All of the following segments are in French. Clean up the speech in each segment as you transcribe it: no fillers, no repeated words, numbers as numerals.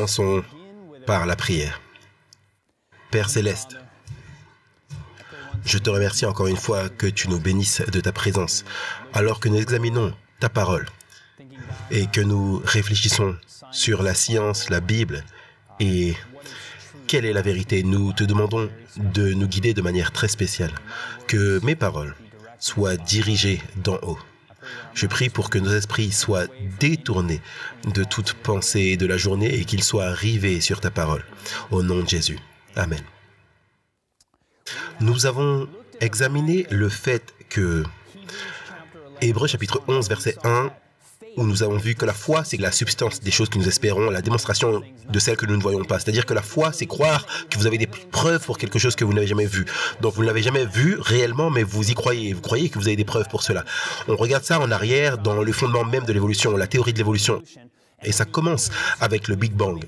Commençons par la prière. Père Céleste, je te remercie encore une fois que tu nous bénisses de ta présence, alors que nous examinons ta parole et que nous réfléchissons sur la science, la Bible et quelle est la vérité. Nous te demandons de nous guider de manière très spéciale, que mes paroles soient dirigées d'en haut. Je prie pour que nos esprits soient détournés de toute pensée de la journée et qu'ils soient rivés sur ta parole. Au nom de Jésus. Amen. Nous avons examiné le fait que Hébreux chapitre 11, verset 1, où nous avons vu que la foi, c'est la substance des choses que nous espérons, la démonstration de celles que nous ne voyons pas. C'est-à-dire que la foi, c'est croire que vous avez des preuves pour quelque chose que vous n'avez jamais vu. Donc vous ne l'avez jamais vu réellement, mais vous y croyez. Vous croyez que vous avez des preuves pour cela. On regarde ça en arrière dans le fondement même de l'évolution, la théorie de l'évolution. Et ça commence avec le Big Bang.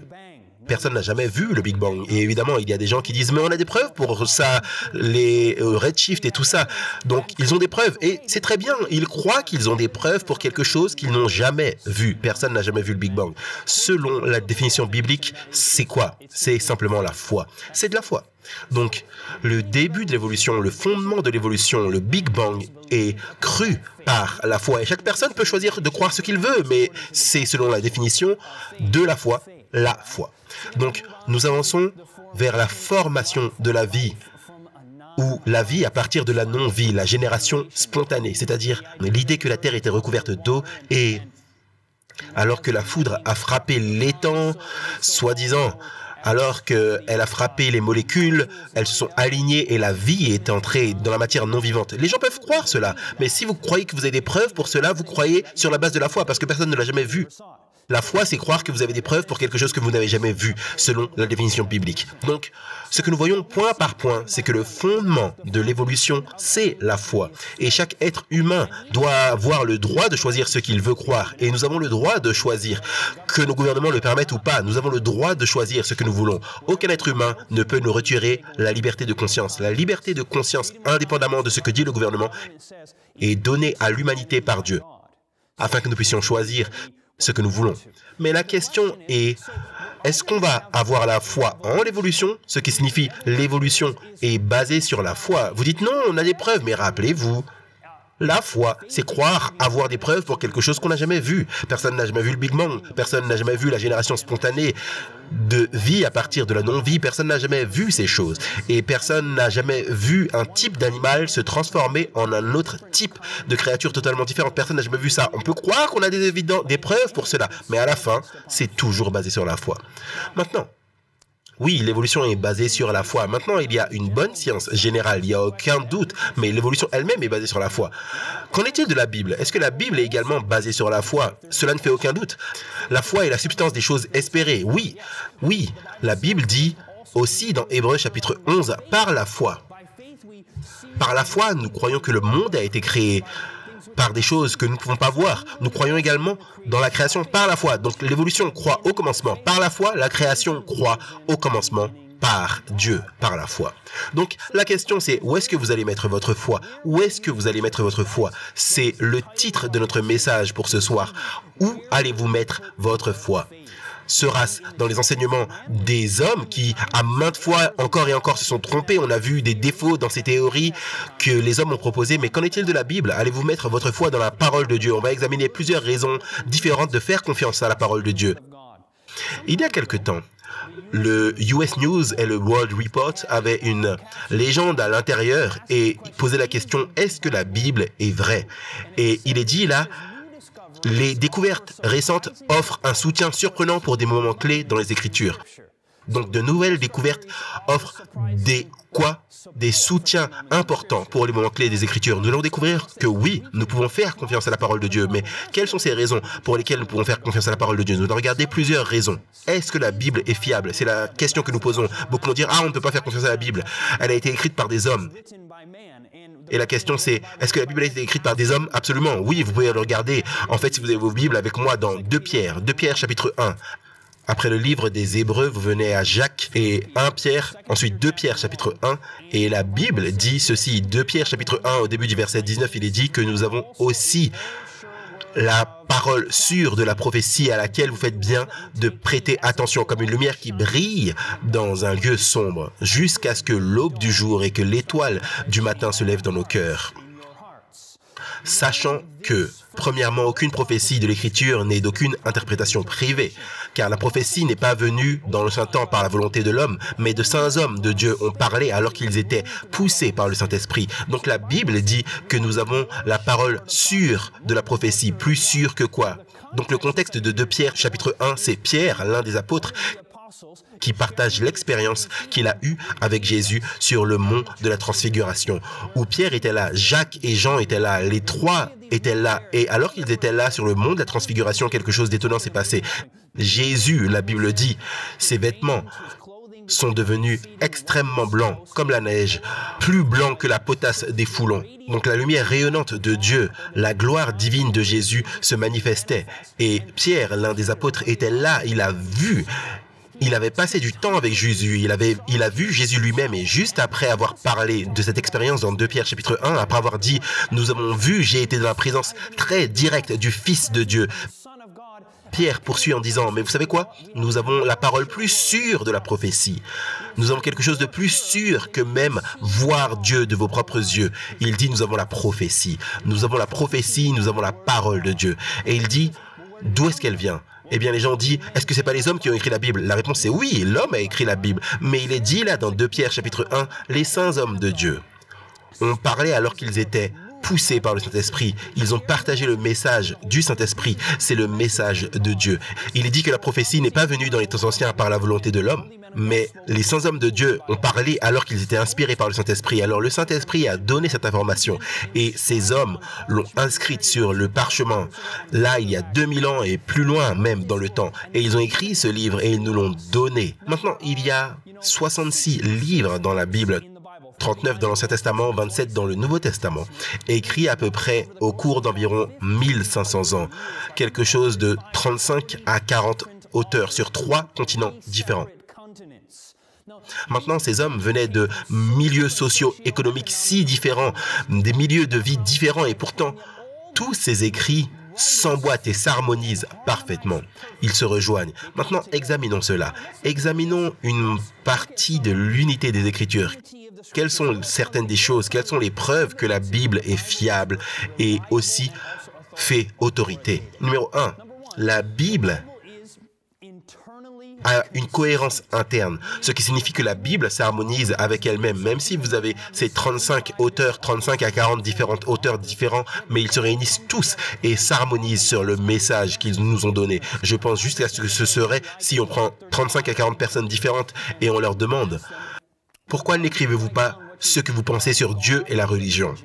Personne n'a jamais vu le Big Bang. Et évidemment, il y a des gens qui disent « mais on a des preuves pour ça, les redshift et tout ça ». Donc, ils ont des preuves. Et c'est très bien. Ils croient qu'ils ont des preuves pour quelque chose qu'ils n'ont jamais vu. Personne n'a jamais vu le Big Bang. Selon la définition biblique, c'est quoi? C'est simplement la foi. C'est de la foi. Donc, le début de l'évolution, le fondement de l'évolution, le Big Bang est cru par la foi. Et chaque personne peut choisir de croire ce qu'il veut, mais c'est selon la définition de la foi. Donc, nous avançons vers la formation de la vie, ou la vie à partir de la non-vie, la génération spontanée, c'est-à-dire l'idée que la Terre était recouverte d'eau et alors que la foudre a frappé l'étang, soi-disant, alors qu'elle a frappé les molécules, elles se sont alignées et la vie est entrée dans la matière non vivante. Les gens peuvent croire cela, mais si vous croyez que vous avez des preuves pour cela, vous croyez sur la base de la foi, parce que personne ne l'a jamais vu. La foi, c'est croire que vous avez des preuves pour quelque chose que vous n'avez jamais vu, selon la définition biblique. Donc, ce que nous voyons point par point, c'est que le fondement de l'évolution, c'est la foi. Et chaque être humain doit avoir le droit de choisir ce qu'il veut croire. Et nous avons le droit de choisir, que nos gouvernements le permettent ou pas. Nous avons le droit de choisir ce que nous voulons. Aucun être humain ne peut nous retirer la liberté de conscience. La liberté de conscience, indépendamment de ce que dit le gouvernement, est donnée à l'humanité par Dieu, afin que nous puissions choisir ce que nous voulons. Mais la question est-ce qu'on va avoir la foi en l'évolution, ce qui signifie l'évolution est basée sur la foi? Vous dites non, on a des preuves, mais rappelez-vous, la foi, c'est croire avoir des preuves pour quelque chose qu'on n'a jamais vu. Personne n'a jamais vu le Big Bang, personne n'a jamais vu la génération spontanée de vie à partir de la non-vie, personne n'a jamais vu ces choses. Et personne n'a jamais vu un type d'animal se transformer en un autre type de créature totalement différente. Personne n'a jamais vu ça. On peut croire qu'on a des preuves pour cela, mais à la fin, c'est toujours basé sur la foi. Maintenant, oui, l'évolution est basée sur la foi. Maintenant, il y a une bonne science générale, il n'y a aucun doute, mais l'évolution elle-même est basée sur la foi. Qu'en est-il de la Bible? Est-ce que la Bible est également basée sur la foi? Cela ne fait aucun doute. La foi est la substance des choses espérées. Oui, la Bible dit aussi dans Hébreux chapitre 11, par la foi. Par la foi, nous croyons que le monde a été créé par des choses que nous ne pouvons pas voir. Nous croyons également dans la création par la foi. Donc l'évolution croit au commencement par la foi, la création croit au commencement par Dieu, par la foi. Donc la question c'est, où est-ce que vous allez mettre votre foi? Où est-ce que vous allez mettre votre foi? C'est le titre de notre message pour ce soir. Où allez-vous mettre votre foi? Sera-ce dans les enseignements des hommes qui, à maintes fois, encore et encore, se sont trompés? On a vu des défauts dans ces théories que les hommes ont proposées. Mais qu'en est-il de la Bible? Allez-vous mettre votre foi dans la parole de Dieu? On va examiner plusieurs raisons différentes de faire confiance à la parole de Dieu. Il y a quelque temps, le US News et le World Report avaient une légende à l'intérieur et posaient la question, est-ce que la Bible est vraie? Et il est dit là, les découvertes récentes offrent un soutien surprenant pour des moments clés dans les Écritures. Donc, de nouvelles découvertes offrent des soutiens importants pour les moments clés des Écritures. Nous allons découvrir que oui, nous pouvons faire confiance à la parole de Dieu, mais quelles sont ces raisons pour lesquelles nous pouvons faire confiance à la parole de Dieu? Nous allons regarder plusieurs raisons. Est-ce que la Bible est fiable? C'est la question que nous posons. Beaucoup vont dire, on ne peut pas faire confiance à la Bible. Elle a été écrite par des hommes. Et la question c'est, est-ce que la Bible a été écrite par des hommes? Absolument, oui, vous pouvez le regarder. En fait, si vous avez vos Bibles avec moi dans 2 Pierre chapitre 1. Après le livre des Hébreux, vous venez à Jacques et 1 Pierre, ensuite 2 Pierre chapitre 1. Et la Bible dit ceci, 2 Pierre chapitre 1, au début du verset 19, il est dit que nous avons aussi la parole sûre de la prophétie à laquelle vous faites bien de prêter attention, comme une lumière qui brille dans un lieu sombre, jusqu'à ce que l'aube du jour et que l'étoile du matin se lève dans nos cœurs. Sachant que, premièrement, aucune prophétie de l'Écriture n'est d'aucune interprétation privée, car la prophétie n'est pas venue dans le Saint-Temps par la volonté de l'homme, mais de saints hommes de Dieu ont parlé alors qu'ils étaient poussés par le Saint-Esprit. Donc la Bible dit que nous avons la parole sûre de la prophétie, plus sûre que quoi? Donc le contexte de 2 Pierre chapitre 1, c'est Pierre, l'un des apôtres, qui partage l'expérience qu'il a eue avec Jésus sur le mont de la Transfiguration, où Pierre était là, Jacques et Jean étaient là, les trois étaient là, et alors qu'ils étaient là sur le mont de la Transfiguration, quelque chose d'étonnant s'est passé. Jésus, la Bible dit, ses vêtements sont devenus extrêmement blancs, comme la neige, plus blancs que la potasse des foulons. Donc la lumière rayonnante de Dieu, la gloire divine de Jésus se manifestait, et Pierre, l'un des apôtres, était là, il a vu. Il avait passé du temps avec Jésus, il a vu Jésus lui-même, et juste après avoir parlé de cette expérience dans 2 Pierre chapitre 1, après avoir dit « Nous avons vu, j'ai été dans la présence très directe du Fils de Dieu », Pierre poursuit en disant « Mais vous savez quoi? Nous avons la parole plus sûre de la prophétie. Nous avons quelque chose de plus sûr que même voir Dieu de vos propres yeux. » Il dit « Nous avons la prophétie. Nous avons la prophétie, nous avons la parole de Dieu. » Et il dit « D'où est-ce qu'elle vient ?» Eh bien, les gens disent, est-ce que c'est pas les hommes qui ont écrit la Bible? La réponse est oui, l'homme a écrit la Bible. Mais il est dit là dans 2 Pierre chapitre 1, les saints hommes de Dieu ont parlé alors qu'ils étaient poussés par le Saint-Esprit. Ils ont partagé le message du Saint-Esprit. C'est le message de Dieu. Il est dit que la prophétie n'est pas venue dans les temps anciens par la volonté de l'homme, mais les saints hommes de Dieu ont parlé alors qu'ils étaient inspirés par le Saint-Esprit. Alors le Saint-Esprit a donné cette information et ces hommes l'ont inscrite sur le parchemin. Là, il y a 2000 ans et plus loin même dans le temps. Et ils ont écrit ce livre et ils nous l'ont donné. Maintenant, il y a 66 livres dans la Bible. 39 dans l'Ancien Testament, 27 dans le Nouveau Testament, écrit à peu près au cours d'environ 1500 ans. Quelque chose de 35 à 40 auteurs sur 3 continents différents. Maintenant, ces hommes venaient de milieux socio-économiques si différents, des milieux de vie différents, et pourtant, tous ces écrits s'emboîtent et s'harmonisent parfaitement. Ils se rejoignent. Maintenant, examinons cela. Examinons une partie de l'unité des Écritures. Quelles sont certaines des choses, quelles sont les preuves que la Bible est fiable et aussi fait autorité? Numéro 1, la Bible a une cohérence interne, ce qui signifie que la Bible s'harmonise avec elle-même, même si vous avez ces 35 auteurs, 35 à 40 différents auteurs différents, mais ils se réunissent tous et s'harmonisent sur le message qu'ils nous ont donné. Je pense juste à ce que ce serait si on prend 35 à 40 personnes différentes et on leur demande « Pourquoi n'écrivez-vous pas ce que vous pensez sur Dieu et la religion ?»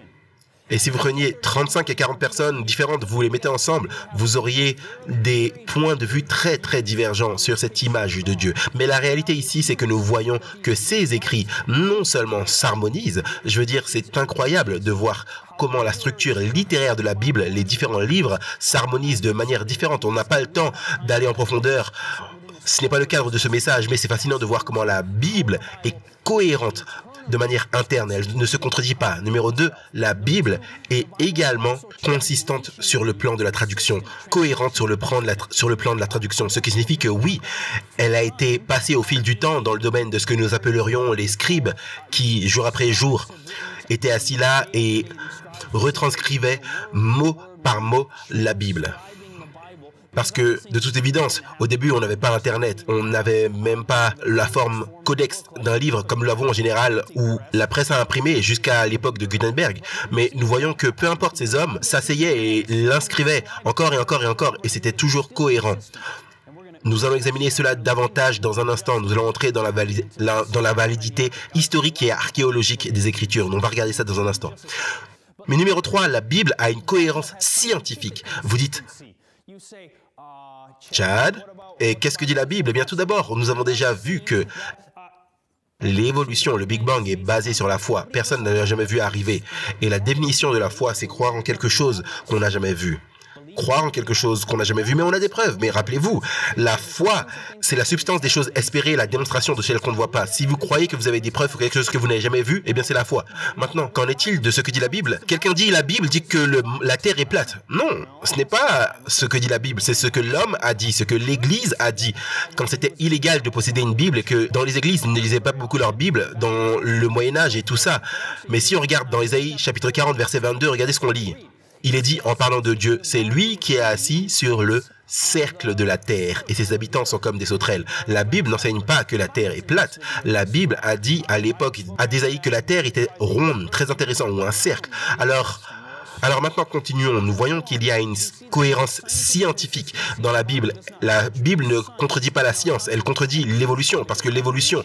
Et si vous preniez 35 à 40 personnes différentes, vous les mettez ensemble, vous auriez des points de vue très très divergents sur cette image de Dieu. Mais la réalité ici, c'est que nous voyons que ces écrits non seulement s'harmonisent, je veux dire, c'est incroyable de voir comment la structure littéraire de la Bible, les différents livres, s'harmonisent de manière différente. On n'a pas le temps d'aller en profondeur. Ce n'est pas le cadre de ce message, mais c'est fascinant de voir comment la Bible est cohérente de manière interne, elle ne se contredit pas. Numéro 2, la Bible est également consistante sur le plan de la traduction, cohérente sur le plan de la traduction, ce qui signifie que oui, elle a été passée au fil du temps dans le domaine de ce que nous appellerions les scribes, qui, jour après jour, étaient assis là et retranscrivaient mot par mot la Bible. Parce que, de toute évidence, au début, on n'avait pas Internet. On n'avait même pas la forme codex d'un livre comme nous l'avons en général, où la presse a imprimé jusqu'à l'époque de Gutenberg. Mais nous voyons que peu importe ces hommes, s'asseyaient et l'inscrivaient encore et encore et encore, et c'était toujours cohérent. Nous allons examiner cela davantage dans un instant. Nous allons entrer dans la validité historique et archéologique des Écritures. On va regarder ça dans un instant. Mais numéro 3, la Bible a une cohérence scientifique. Vous dites... Chad, et qu'est-ce que dit la Bible? Eh bien, tout d'abord, nous avons déjà vu que l'évolution, le Big Bang, est basée sur la foi. Personne n'a jamais vu arriver. Et la définition de la foi, c'est croire en quelque chose qu'on n'a jamais vu. croire en quelque chose qu'on n'a jamais vu, mais on a des preuves. Mais rappelez-vous, la foi, c'est la substance des choses espérées, la démonstration de celles qu'on ne voit pas. Si vous croyez que vous avez des preuves ou quelque chose que vous n'avez jamais vu, eh bien c'est la foi. Maintenant, qu'en est-il de ce que dit la Bible? Quelqu'un dit la Bible dit que la terre est plate. Non, ce n'est pas ce que dit la Bible, c'est ce que l'homme a dit, ce que l'Église a dit. Quand c'était illégal de posséder une Bible et que dans les églises, ils ne lisaient pas beaucoup leur Bible, dans le Moyen-Âge et tout ça. Mais si on regarde dans Ésaïe chapitre 40, verset 22, regardez ce qu'on lit. Il est dit en parlant de Dieu, c'est lui qui est assis sur le cercle de la terre et ses habitants sont comme des sauterelles. La Bible n'enseigne pas que la terre est plate. La Bible a dit à l'époque à d'Ésaïe que la terre était ronde, très intéressant, ou un cercle. Alors maintenant, continuons. Nous voyons qu'il y a une cohérence scientifique dans la Bible. La Bible ne contredit pas la science, elle contredit l'évolution, parce que l'évolution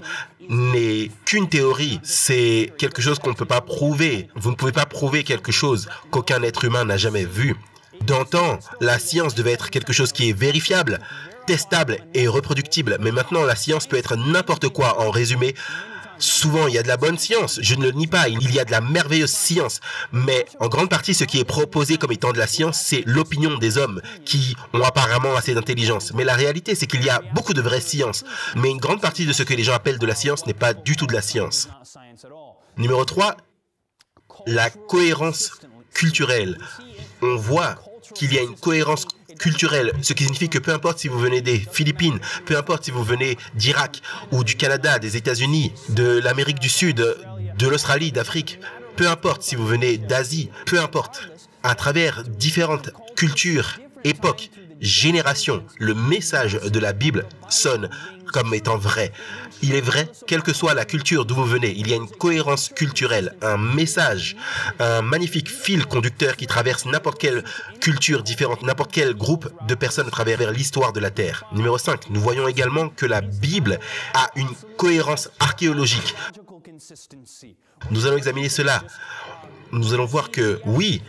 n'est qu'une théorie. C'est quelque chose qu'on ne peut pas prouver. Vous ne pouvez pas prouver quelque chose qu'aucun être humain n'a jamais vu. D'antan, la science devait être quelque chose qui est vérifiable, testable et reproductible. Mais maintenant, la science peut être n'importe quoi. En résumé, souvent, il y a de la bonne science, je ne le nie pas, il y a de la merveilleuse science, mais en grande partie, ce qui est proposé comme étant de la science, c'est l'opinion des hommes qui ont apparemment assez d'intelligence. Mais la réalité, c'est qu'il y a beaucoup de vraies sciences, mais une grande partie de ce que les gens appellent de la science n'est pas du tout de la science. Numéro 3, la cohérence culturelle. On voit qu'il y a une cohérence culturelle, ce qui signifie que peu importe si vous venez des Philippines, peu importe si vous venez d'Irak ou du Canada, des États-Unis, de l'Amérique du Sud, de l'Australie, d'Afrique, peu importe si vous venez d'Asie, peu importe, à travers différentes cultures, époques, générations, le message de la Bible sonne comme étant vrai. Il est vrai, quelle que soit la culture d'où vous venez, il y a une cohérence culturelle, un message, un magnifique fil conducteur qui traverse n'importe quelle culture différente, n'importe quel groupe de personnes à travers l'histoire de la Terre. Numéro 5, nous voyons également que la Bible a une cohérence archéologique. Nous allons examiner cela. Nous allons voir que, oui,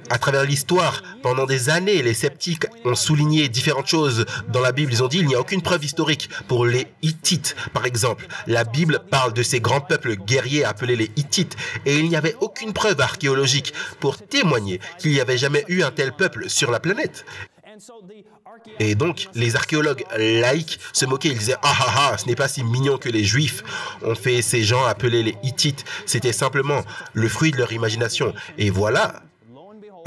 à travers l'histoire, pendant des années, les sceptiques ont souligné différentes choses dans la Bible. Ils ont dit qu'il n'y a aucune preuve historique pour les Hittites, par exemple. La Bible parle de ces grands peuples guerriers appelés les Hittites. Et il n'y avait aucune preuve archéologique pour témoigner qu'il n'y avait jamais eu un tel peuple sur la planète. Et donc, les archéologues laïcs se moquaient. Ils disaient « Ah ah ah, ce n'est pas si mignon que les Juifs ont fait ces gens appelés les Hittites. C'était simplement le fruit de leur imagination. » Et voilà.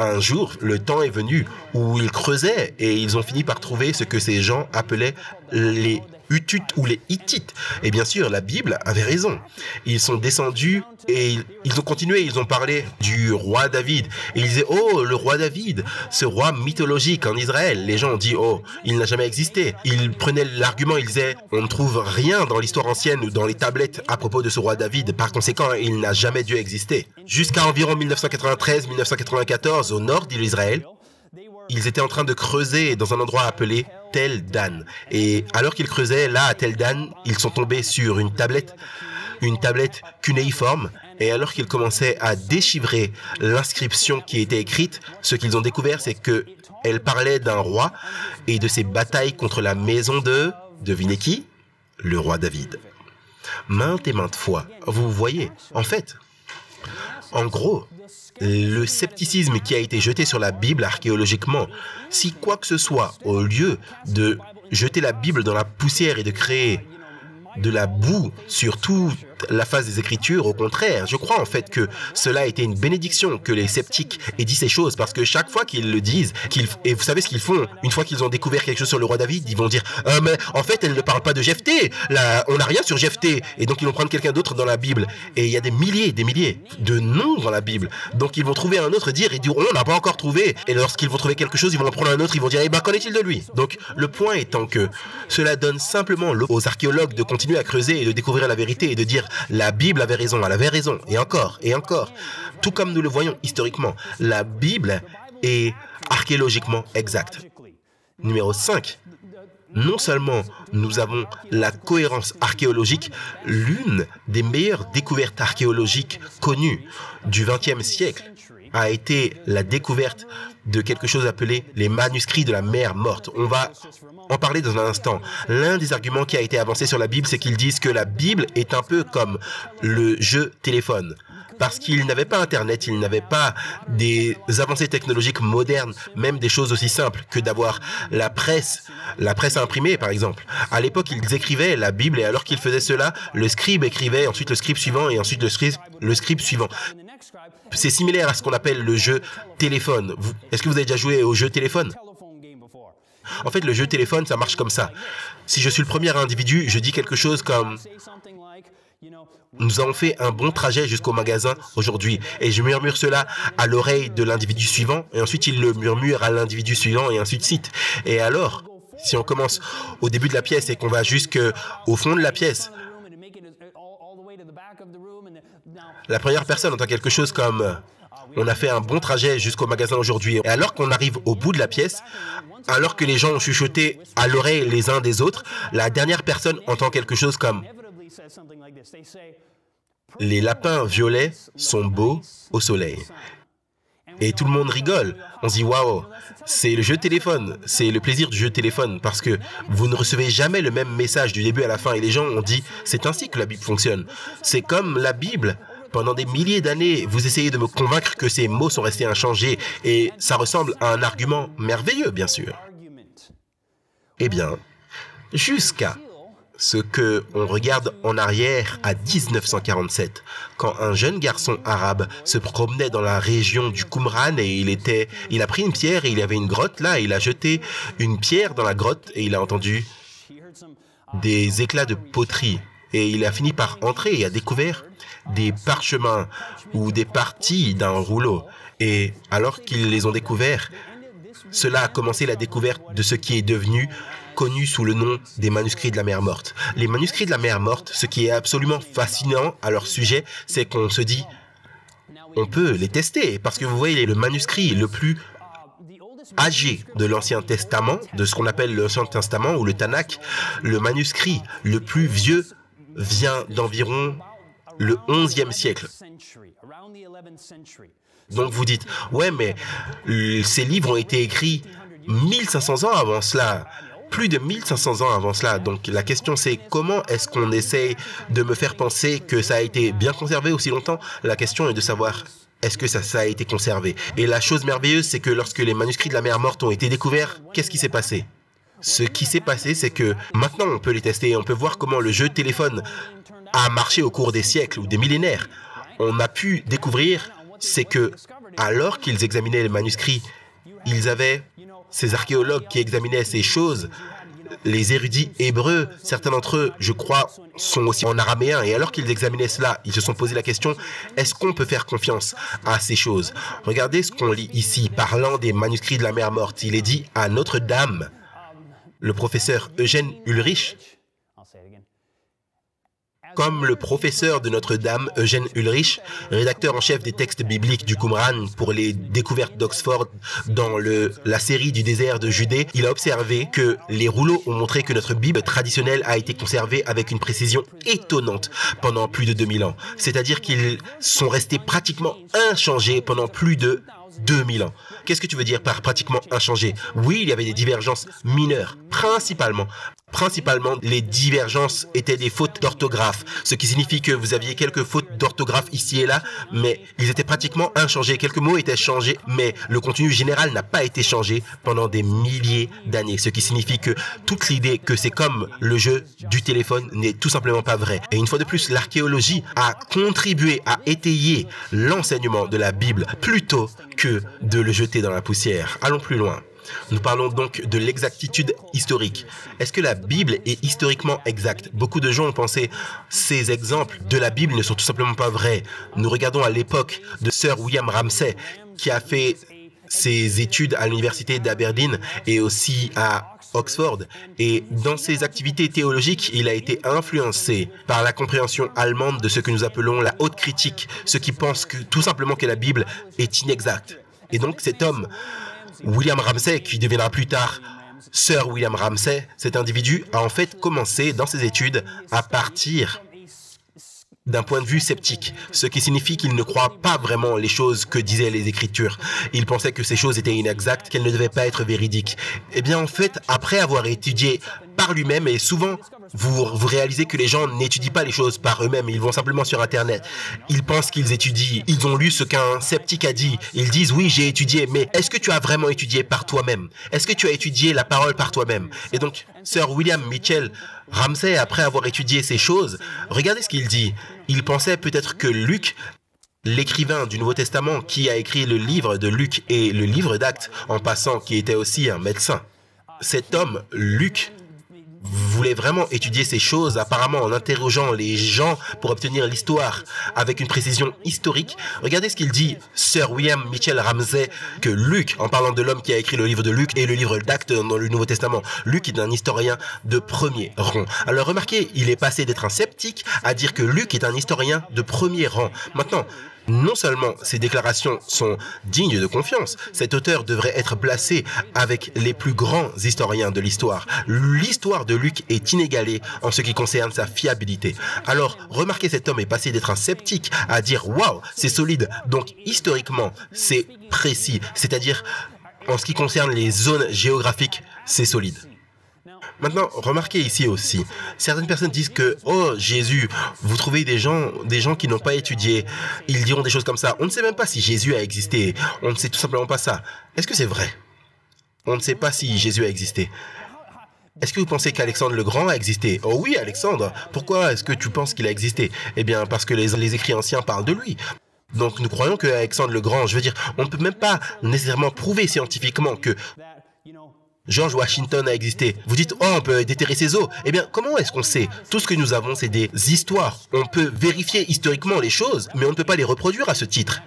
Un jour, le temps est venu où ils creusaient et ils ont fini par trouver ce que ces gens appelaient les Huttite ou les Hittites. Et bien sûr, la Bible avait raison. Ils sont descendus et ils ont continué, ils ont parlé du roi David. Et ils disaient, oh, le roi David, ce roi mythologique en Israël. Les gens ont dit, oh, il n'a jamais existé. Ils prenaient l'argument, ils disaient, on ne trouve rien dans l'histoire ancienne ou dans les tablettes à propos de ce roi David. Par conséquent, il n'a jamais dû exister. Jusqu'à environ 1993-1994, au nord de l'Israël, ils étaient en train de creuser dans un endroit appelé Tel Dan. Et alors qu'ils creusaient là à Tel Dan, ils sont tombés sur une tablette cunéiforme. Et alors qu'ils commençaient à déchiffrer l'inscription qui était écrite, ce qu'ils ont découvert, c'est qu'elle parlait d'un roi et de ses batailles contre la maison de, devinez qui? Le roi David. Maintes et maintes fois, vous voyez, en fait, en gros, le scepticisme qui a été jeté sur la Bible archéologiquement, si quoi que ce soit, au lieu de jeter la Bible dans la poussière et de créer de la boue sur toute la face des Écritures, au contraire, je crois en fait que cela a été une bénédiction que les sceptiques aient dit ces choses, parce que chaque fois qu'ils le disent, et vous savez ce qu'ils font, une fois qu'ils ont découvert quelque chose sur le roi David, ils vont dire mais en fait elle ne parle pas de Jephthé, là, on n'a rien sur Jephthé, et donc ils vont prendre quelqu'un d'autre dans la Bible, et il y a des milliers de noms dans la Bible, donc ils vont trouver un autre dire, et dire on n'a pas encore trouvé, et lorsqu'ils vont trouver quelque chose, ils vont en prendre un autre, ils vont dire qu'en est-il de lui? Donc le point étant que cela donne simplement aux archéologues de continuer à creuser et de découvrir la vérité et de dire la Bible avait raison, elle avait raison, et encore, et encore. Tout comme nous le voyons historiquement, la Bible est archéologiquement exacte. Numéro 5. Non seulement nous avons la cohérence archéologique, l'une des meilleures découvertes archéologiques connues du XXe siècle a été la découverte de quelque chose appelé les manuscrits de la mer morte. On va en parler dans un instant. L'un des arguments qui a été avancé sur la Bible, c'est qu'ils disent que la Bible est un peu comme le jeu téléphone. Parce qu'ils n'avaient pas Internet, ils n'avaient pas des avancées technologiques modernes, même des choses aussi simples que d'avoir la presse imprimée par exemple. À l'époque, ils écrivaient la Bible et alors qu'ils faisaient cela, le scribe écrivait, ensuite le scribe suivant et ensuite le scribe suivant. C'est similaire à ce qu'on appelle le jeu téléphone. Est-ce que vous avez déjà joué au jeu téléphone? En fait, le jeu téléphone, ça marche comme ça. Si je suis le premier individu, je dis quelque chose comme « Nous avons fait un bon trajet jusqu'au magasin aujourd'hui » et je murmure cela à l'oreille de l'individu suivant et ensuite il le murmure à l'individu suivant et ainsi de suite. Et alors, si on commence au début de la pièce et qu'on va jusqu'au fond de la pièce, la première personne entend quelque chose comme « On a fait un bon trajet jusqu'au magasin aujourd'hui ». Et alors qu'on arrive au bout de la pièce, alors que les gens ont chuchoté à l'oreille les uns des autres, la dernière personne entend quelque chose comme « Les lapins violets sont beaux au soleil ». Et tout le monde rigole. On se dit « Waouh, c'est le jeu téléphone, c'est le plaisir du jeu téléphone » parce que vous ne recevez jamais le même message du début à la fin. Et les gens ont dit « C'est ainsi que la Bible fonctionne. C'est comme la Bible. Pendant des milliers d'années, vous essayez de me convaincre que ces mots sont restés inchangés et ça ressemble à un argument merveilleux, bien sûr. » Eh bien, jusqu'à ce qu'on regarde en arrière à 1947, quand un jeune garçon arabe se promenait dans la région du Qumran et il a pris une pierre et il y avait une grotte là, et il a jeté une pierre dans la grotte et il a entendu des éclats de poterie et il a fini par entrer et a découvert des parchemins ou des parties d'un rouleau. Et alors qu'ils les ont découverts, cela a commencé la découverte de ce qui est devenu connu sous le nom des manuscrits de la mer morte. Les manuscrits de la mer morte, ce qui est absolument fascinant à leur sujet, c'est qu'on se dit, on peut les tester, parce que vous voyez, le manuscrit le plus âgé de l'Ancien Testament, de ce qu'on appelle l'Ancien Testament ou le Tanakh, le manuscrit le plus vieux vient d'environ le 11e siècle. Donc vous dites, ouais, mais ces livres ont été écrits 1500 ans avant cela, plus de 1500 ans avant cela. Donc la question c'est, comment est-ce qu'on essaye de me faire penser que ça a été bien conservé aussi longtemps? La question est de savoir, est-ce que ça a été conservé? Et la chose merveilleuse, c'est que lorsque les manuscrits de la mer morte ont été découverts, qu'est-ce qui s'est passé? Ce qui s'est passé, c'est que maintenant on peut les tester, on peut voir comment le jeu téléphone a marché au cours des siècles ou des millénaires. On a pu découvrir, c'est que, alors qu'ils examinaient les manuscrits, ils avaient ces archéologues qui examinaient ces choses, les érudits hébreux, certains d'entre eux, je crois, sont aussi en araméen, et alors qu'ils examinaient cela, ils se sont posé la question, est-ce qu'on peut faire confiance à ces choses? Regardez ce qu'on lit ici, parlant des manuscrits de la mer morte. Il est dit à Notre-Dame, le professeur Eugène Ulrich, comme le professeur de Notre-Dame, Eugène Ulrich, rédacteur en chef des textes bibliques du Qumran pour les découvertes d'Oxford dans la série du désert de Judée, il a observé que les rouleaux ont montré que notre Bible traditionnelle a été conservée avec une précision étonnante pendant plus de 2000 ans. C'est-à-dire qu'ils sont restés pratiquement inchangés pendant plus de 2000 ans. Qu'est-ce que tu veux dire par pratiquement inchangé? Oui, il y avait des divergences mineures, principalement. Les divergences étaient des fautes d'orthographe, ce qui signifie que vous aviez quelques fautes d'orthographe ici et là, mais ils étaient pratiquement inchangés. Quelques mots étaient changés, mais le contenu général n'a pas été changé pendant des milliers d'années, ce qui signifie que toute l'idée que c'est comme le jeu du téléphone n'est tout simplement pas vraie. Et une fois de plus, l'archéologie a contribué à étayer l'enseignement de la Bible plutôt que de le jeter dans la poussière. Allons plus loin. Nous parlons donc de l'exactitude historique. Est-ce que la Bible est historiquement exacte? Beaucoup de gens ont pensé ces exemples de la Bible ne sont tout simplement pas vrais. Nous regardons à l'époque de Sir William Ramsay qui a fait ses études à l'université d'Aberdeen et aussi à Oxford. Et dans ses activités théologiques, il a été influencé par la compréhension allemande de ce que nous appelons la haute critique, ceux qui pensent tout simplement que la Bible est inexacte. Et donc cet homme, William Ramsay, qui deviendra plus tard Sir William Ramsay, cet individu a en fait commencé dans ses études à partir d'un point de vue sceptique, ce qui signifie qu'il ne croit pas vraiment les choses que disaient les Écritures. Il pensait que ces choses étaient inexactes, qu'elles ne devaient pas être véridiques. Eh bien, en fait, après avoir étudié par lui-même, et souvent, vous réalisez que les gens n'étudient pas les choses par eux-mêmes, ils vont simplement sur Internet. Ils pensent qu'ils étudient, ils ont lu ce qu'un sceptique a dit. Ils disent, oui, j'ai étudié, mais est-ce que tu as vraiment étudié par toi-même? Est-ce que tu as étudié la parole par toi-même? Et donc, Sir William Mitchell Ramsay, après avoir étudié ces choses, regardez ce qu'il dit. Il pensait peut-être que Luc, l'écrivain du Nouveau Testament qui a écrit le livre de Luc et le livre d'Actes, en passant, qui était aussi un médecin, cet homme, Luc, voulait vraiment étudier ces choses, apparemment en interrogeant les gens pour obtenir l'histoire avec une précision historique. Regardez ce qu'il dit, Sir William Mitchell Ramsay, que Luc, en parlant de l'homme qui a écrit le livre de Luc et le livre d'Actes dans le Nouveau Testament, Luc est un historien de premier rang. Alors remarquez, il est passé d'être un sceptique à dire que Luc est un historien de premier rang. Maintenant, non seulement ces déclarations sont dignes de confiance, cet auteur devrait être placé avec les plus grands historiens de l'histoire. L'histoire de Luc est inégalée en ce qui concerne sa fiabilité. Alors, remarquez, cet homme est passé d'être un sceptique à dire « Waouh, c'est solide ». Donc, historiquement, c'est précis, c'est-à-dire en ce qui concerne les zones géographiques, c'est solide. Maintenant, remarquez ici aussi, certaines personnes disent que « Oh, Jésus, vous trouvez des gens qui n'ont pas étudié, ils diront des choses comme ça. On ne sait même pas si Jésus a existé, on ne sait tout simplement pas ça. » Est-ce que c'est vrai? On ne sait pas si Jésus a existé. Est-ce que vous pensez qu'Alexandre le Grand a existé? Oh oui, Alexandre. Pourquoi est-ce que tu penses qu'il a existé? Eh bien, parce que les écrits anciens parlent de lui. Donc, nous croyons que Alexandre le Grand, je veux dire, on ne peut même pas nécessairement prouver scientifiquement que George Washington a existé. Vous dites, oh, on peut déterrer ses os. Eh bien, comment est-ce qu'on sait? Tout ce que nous avons, c'est des histoires. On peut vérifier historiquement les choses, mais on ne peut pas les reproduire à ce titre.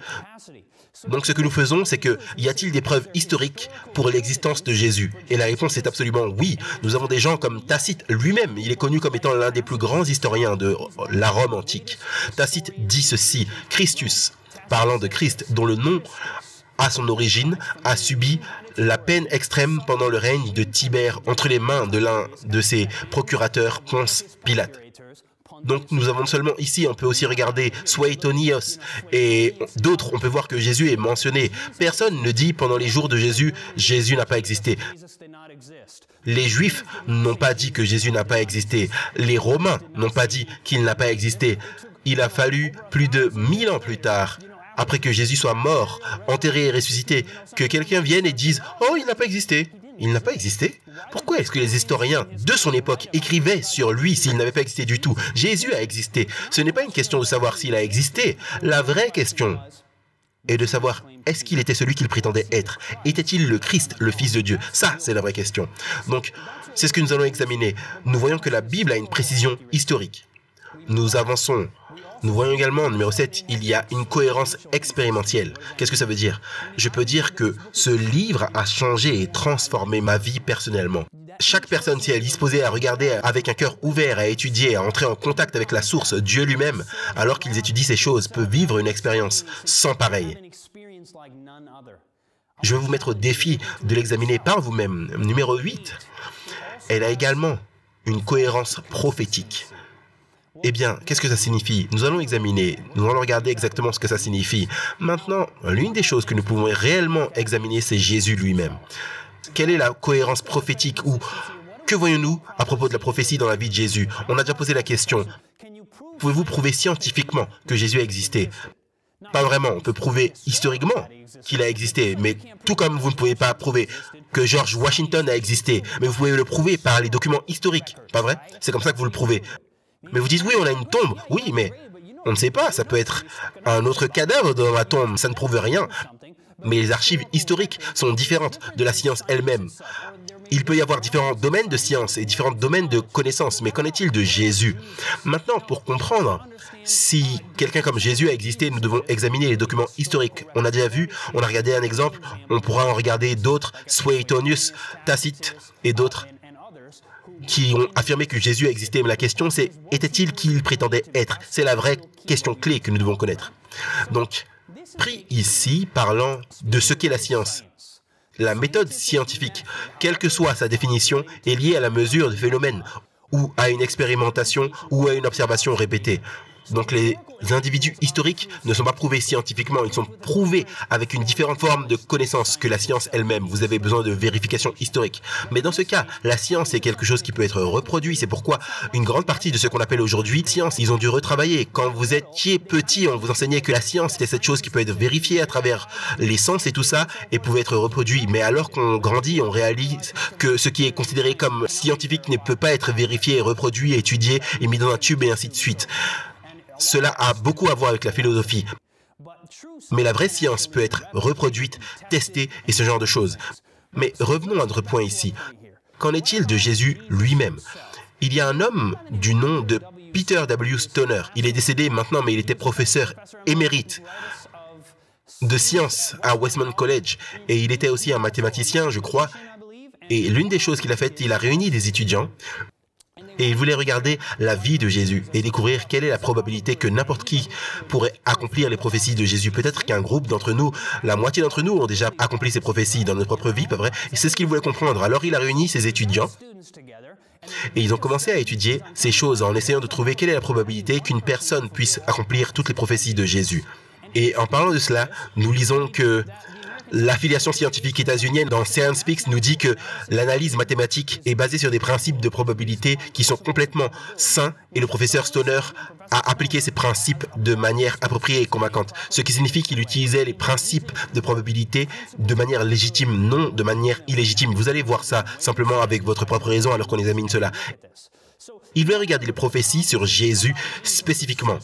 Donc, ce que nous faisons, c'est que, y a-t-il des preuves historiques pour l'existence de Jésus? Et la réponse est absolument oui. Nous avons des gens comme Tacite lui-même. Il est connu comme étant l'un des plus grands historiens de la Rome antique. Tacite dit ceci, Christus, parlant de Christ, dont le nom à son origine, a subi la peine extrême pendant le règne de Tibère entre les mains de l'un de ses procurateurs, Ponce Pilate. Donc nous avons seulement ici, on peut aussi regarder Suetonius et d'autres, on peut voir que Jésus est mentionné. Personne ne dit pendant les jours de Jésus, Jésus n'a pas existé. Les Juifs n'ont pas dit que Jésus n'a pas existé. Les Romains n'ont pas dit qu'il n'a pas existé. Il a fallu plus de 1000 ans plus tard, après que Jésus soit mort, enterré et ressuscité, que quelqu'un vienne et dise « Oh, il n'a pas existé ». Il n'a pas existé? Pourquoi est-ce que les historiens de son époque écrivaient sur lui s'il n'avait pas existé du tout? Jésus a existé. Ce n'est pas une question de savoir s'il a existé. La vraie question est de savoir est-ce qu'il était celui qu'il prétendait être? Était-il le Christ, le Fils de Dieu? Ça, c'est la vraie question. Donc, c'est ce que nous allons examiner. Nous voyons que la Bible a une précision historique. Nous avançons. Nous voyons également, en numéro 7, il y a une cohérence expérientielle. Qu'est-ce que ça veut dire? Je peux dire que ce livre a changé et transformé ma vie personnellement. Chaque personne, si elle est disposée à regarder avec un cœur ouvert, à étudier, à entrer en contact avec la source, Dieu lui-même, alors qu'ils étudient ces choses, peut vivre une expérience sans pareille. Je vais vous mettre au défi de l'examiner par vous-même. Numéro 8, elle a également une cohérence prophétique. Eh bien, qu'est-ce que ça signifie? Nous allons examiner, nous allons regarder exactement ce que ça signifie. Maintenant, l'une des choses que nous pouvons réellement examiner, c'est Jésus lui-même. Quelle est la cohérence prophétique ou que voyons-nous à propos de la prophétie dans la vie de Jésus? On a déjà posé la question. Pouvez-vous prouver scientifiquement que Jésus a existé? Pas vraiment. On peut prouver historiquement qu'il a existé, mais tout comme vous ne pouvez pas prouver que George Washington a existé, mais vous pouvez le prouver par les documents historiques, pas vrai? C'est comme ça que vous le prouvez. Mais vous dites, oui, on a une tombe. Oui, mais on ne sait pas. Ça peut être un autre cadavre dans la tombe. Ça ne prouve rien. Mais les archives historiques sont différentes de la science elle-même. Il peut y avoir différents domaines de science et différents domaines de connaissances. Mais qu'en est-il de Jésus? Maintenant, pour comprendre si quelqu'un comme Jésus a existé, nous devons examiner les documents historiques. On a déjà vu, on a regardé un exemple. On pourra en regarder d'autres. Suetonius, Tacite et d'autres qui ont affirmé que Jésus a existé. Mais la question, c'est, était-il qui il prétendait être? C'est la vraie question clé que nous devons connaître. Donc, pris ici, parlant de ce qu'est la science. La méthode scientifique, quelle que soit sa définition, est liée à la mesure de phénomènes, ou à une expérimentation, ou à une observation répétée. Donc les individus historiques ne sont pas prouvés scientifiquement, ils sont prouvés avec une différente forme de connaissance que la science elle-même. Vous avez besoin de vérification historique. Mais dans ce cas, la science est quelque chose qui peut être reproduit. C'est pourquoi une grande partie de ce qu'on appelle aujourd'hui science, ils ont dû retravailler. Quand vous étiez petit, on vous enseignait que la science était cette chose qui peut être vérifiée à travers les sens et tout ça, et pouvait être reproduit. Mais alors qu'on grandit, on réalise que ce qui est considéré comme scientifique ne peut pas être vérifié, reproduit, étudié et mis dans un tube et ainsi de suite. Cela a beaucoup à voir avec la philosophie. Mais la vraie science peut être reproduite, testée et ce genre de choses. Mais revenons à notre point ici. Qu'en est-il de Jésus lui-même? Il y a un homme du nom de Peter W. Stoner. Il est décédé maintenant, mais il était professeur émérite de sciences à Westmont College. Et il était aussi un mathématicien, je crois. Et l'une des choses qu'il a faites, il a réuni des étudiants et il voulait regarder la vie de Jésus et découvrir quelle est la probabilité que n'importe qui pourrait accomplir les prophéties de Jésus. Peut-être qu'un groupe d'entre nous, la moitié d'entre nous ont déjà accompli ces prophéties dans notre propre vie, pas vrai? Et c'est ce qu'il voulait comprendre. Alors il a réuni ses étudiants et ils ont commencé à étudier ces choses en essayant de trouver quelle est la probabilité qu'une personne puisse accomplir toutes les prophéties de Jésus. Et en parlant de cela, nous lisons que l'affiliation scientifique états-unienne dans SciencePix nous dit que l'analyse mathématique est basée sur des principes de probabilité qui sont complètement sains et le professeur Stoner a appliqué ces principes de manière appropriée et convaincante. Ce qui signifie qu'il utilisait les principes de probabilité de manière légitime, non de manière illégitime. Vous allez voir ça simplement avec votre propre raison alors qu'on examine cela. Il veut regarder les prophéties sur Jésus spécifiquement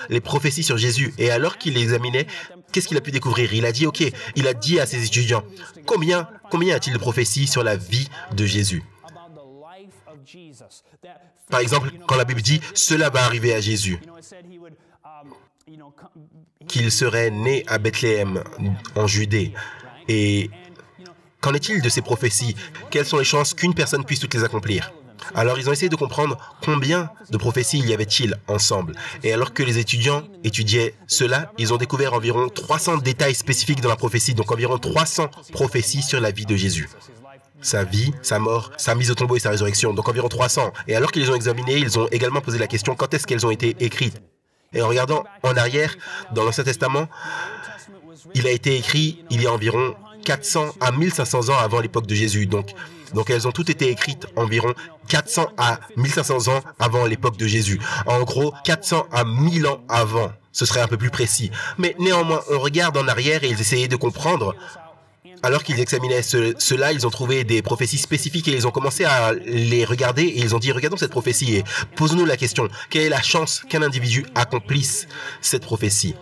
les prophéties sur Jésus. Et alors qu'il les examinait, qu'est-ce qu'il a pu découvrir? Il a dit, ok, il a dit à ses étudiants, combien y a-t-il de prophéties sur la vie de Jésus? Par exemple, quand la Bible dit, cela va arriver à Jésus, qu'il serait né à Bethléem, en Judée. Et qu'en est-il de ces prophéties? Quelles sont les chances qu'une personne puisse toutes les accomplir? Alors ils ont essayé de comprendre combien de prophéties il y avait-il ensemble. Et alors que les étudiants étudiaient cela, ils ont découvert environ 300 détails spécifiques dans la prophétie, donc environ 300 prophéties sur la vie de Jésus. Sa vie, sa mort, sa mise au tombeau et sa résurrection, donc environ 300. Et alors qu'ils les ont examinées, ils ont également posé la question quand est-ce qu'elles ont été écrites. Et en regardant en arrière, dans l'Ancien Testament, il a été écrit il y a environ 400 à 1500 ans avant l'époque de Jésus. Donc elles ont toutes été écrites environ 400 à 1500 ans avant l'époque de Jésus. En gros, 400 à 1000 ans avant. Ce serait un peu plus précis. Mais néanmoins, on regarde en arrière et ils essayaient de comprendre. Alors qu'ils examinaient cela, ils ont trouvé des prophéties spécifiques et ils ont commencé à les regarder et ils ont dit, regardons cette prophétie et posons-nous la question, quelle est la chance qu'un individu accomplisse cette prophétie?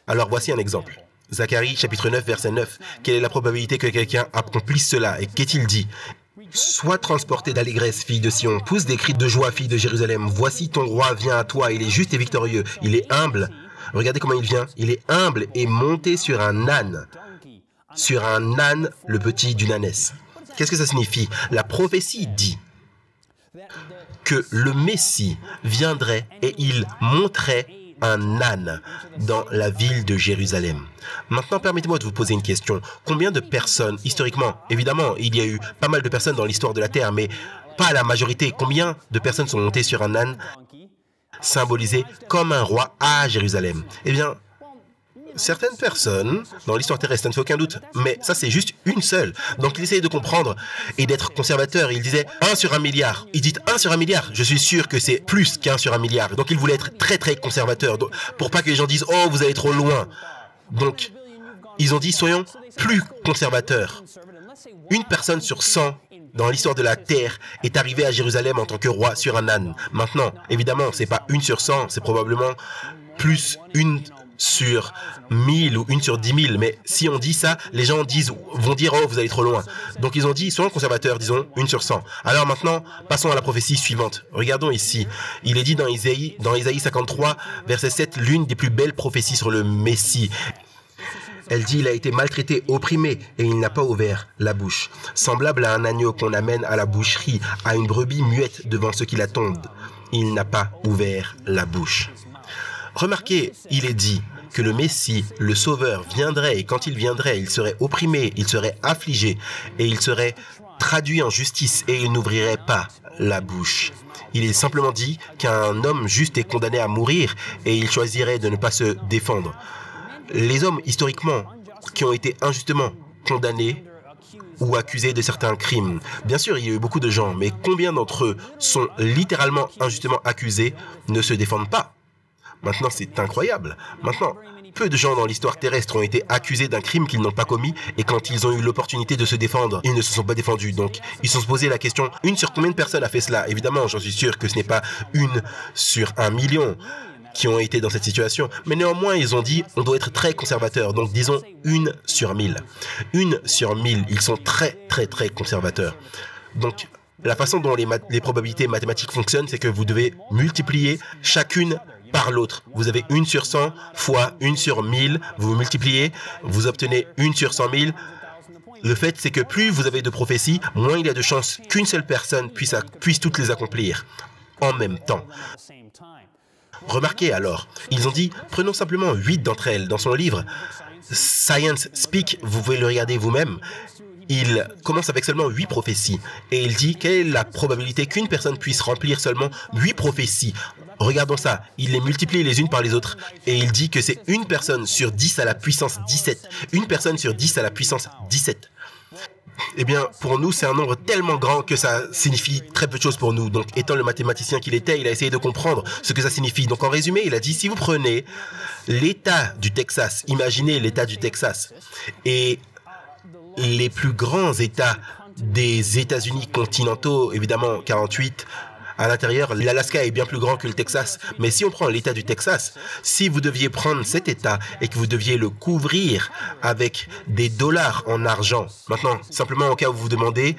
Alors voici un exemple. Zacharie, chapitre 9, verset 9. Quelle est la probabilité que quelqu'un accomplisse cela? Et qu'est-il dit? Sois transporté d'allégresse, fille de Sion. Pousse des cris de joie, fille de Jérusalem. Voici ton roi vient à toi. Il est juste et victorieux. Il est humble. Regardez comment il vient. Il est humble et monté sur un âne. Sur un âne, le petit d'une ânesse. Qu'est-ce que ça signifie? La prophétie dit que le Messie viendrait et il monterait un âne dans la ville de Jérusalem. Maintenant, permettez-moi de vous poser une question. Combien de personnes, historiquement, évidemment, il y a eu pas mal de personnes dans l'histoire de la Terre, mais pas la majorité. Combien de personnes sont montées sur un âne symbolisé comme un roi à Jérusalem? Eh bien, certaines personnes, dans l'histoire terrestre, ça ne fait aucun doute, mais ça c'est juste une seule. Donc il essayait de comprendre et d'être conservateur. Il disait 1 sur 1 milliard. Il dit 1 sur 1 milliard. Je suis sûr que c'est plus qu'1 sur 1 milliard. Donc il voulait être très très conservateur pour pas que les gens disent oh vous allez trop loin. Donc ils ont dit soyons plus conservateurs. Une personne sur 100 dans l'histoire de la Terre est arrivée à Jérusalem en tant que roi sur un âne. Maintenant, évidemment, c'est pas 1 sur 100, c'est probablement plus 1 sur 1000 ou 1 sur 10 000. Mais si on dit ça, les gens vont dire « Oh, vous allez trop loin ». Donc ils ont dit, soyons conservateurs, disons 1 sur 100. Alors maintenant, passons à la prophétie suivante. Regardons ici. Il est dit dans Isaïe 53, verset 7, l'une des plus belles prophéties sur le Messie. Elle dit, il a été maltraité, opprimé, et il n'a pas ouvert la bouche. Semblable à un agneau qu'on amène à la boucherie, à une brebis muette devant ceux qui la tondent. Il n'a pas ouvert la bouche. Remarquez, il est dit que le Messie, le Sauveur, viendrait, et quand il viendrait, il serait opprimé, il serait affligé, et il serait traduit en justice, et il n'ouvrirait pas la bouche. Il est simplement dit qu'un homme juste est condamné à mourir et il choisirait de ne pas se défendre. Les hommes, historiquement, qui ont été injustement condamnés ou accusés de certains crimes. Bien sûr, il y a eu beaucoup de gens, mais combien d'entre eux sont littéralement injustement accusés, ne se défendent pas? Maintenant, c'est incroyable. Maintenant, peu de gens dans l'histoire terrestre ont été accusés d'un crime qu'ils n'ont pas commis et quand ils ont eu l'opportunité de se défendre, ils ne se sont pas défendus. Donc, ils se sont posé la question, une sur combien de personnes a fait cela? Évidemment, j'en suis sûr que ce n'est pas une sur 1 million qui ont été dans cette situation. Mais néanmoins, ils ont dit, on doit être très conservateur. Donc, disons 1 sur 1000. 1 sur 1000, ils sont très, très, très conservateurs. Donc, la façon dont les probabilités mathématiques fonctionnent, c'est que vous devez multiplier chacune par l'autre. Vous avez 1 sur 100 fois 1 sur 1000, vous multipliez, vous obtenez 1 sur 100 000. Le fait, c'est que plus vous avez de prophéties, moins il y a de chances qu'une seule personne puisse toutes les accomplir en même temps. Remarquez alors, ils ont dit, prenons simplement 8 d'entre elles. Dans son livre Science Speak, vous pouvez le regarder vous-même, il commence avec seulement 8 prophéties. Et il dit, quelle est la probabilité qu'une personne puisse remplir seulement 8 prophéties? Regardons ça, il les multiplie les unes par les autres. Et il dit que c'est une personne sur 10 à la puissance 17. Une personne sur 10 à la puissance 17. Eh bien, pour nous, c'est un nombre tellement grand que ça signifie très peu de choses pour nous. Donc, étant le mathématicien qu'il était, il a essayé de comprendre ce que ça signifie. Donc, en résumé, il a dit, si vous prenez l'État du Texas, imaginez l'État du Texas, et les plus grands États des États-Unis continentaux, évidemment 48, à l'intérieur, l'Alaska est bien plus grand que le Texas. Mais si on prend l'État du Texas, si vous deviez prendre cet État et que vous deviez le couvrir avec des dollars en argent, maintenant, simplement au cas où vous vous demandez,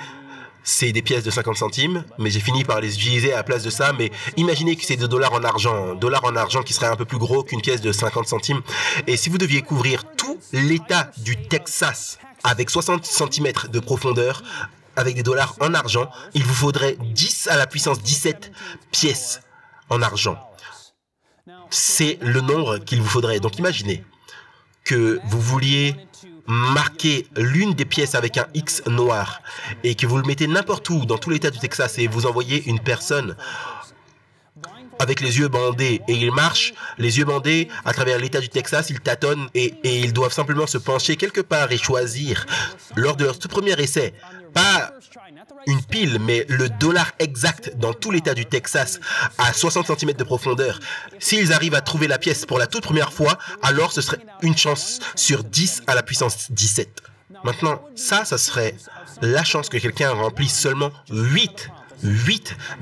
c'est des pièces de 50 centimes, mais j'ai fini par les utiliser à la place de ça. Mais imaginez que c'est des dollars en argent qui serait un peu plus gros qu'une pièce de 50 centimes. Et si vous deviez couvrir tout l'État du Texas avec 60 cm de profondeur, avec des dollars en argent, il vous faudrait 10 à la puissance 17 pièces en argent. C'est le nombre qu'il vous faudrait. Donc imaginez que vous vouliez marquer l'une des pièces avec un X noir et que vous le mettez n'importe où dans tout l'État du Texas et vous envoyez une personne avec les yeux bandés et ils marchent les yeux bandés à travers l'État du Texas, ils tâtonnent et ils doivent simplement se pencher quelque part et choisir lors de leur tout premier essai, pas une pile, mais le dollar exact dans tout l'État du Texas à 60 cm de profondeur. S'ils arrivent à trouver la pièce pour la toute première fois, alors ce serait une chance sur 10 à la puissance 17. Maintenant, ça serait la chance que quelqu'un remplisse seulement 8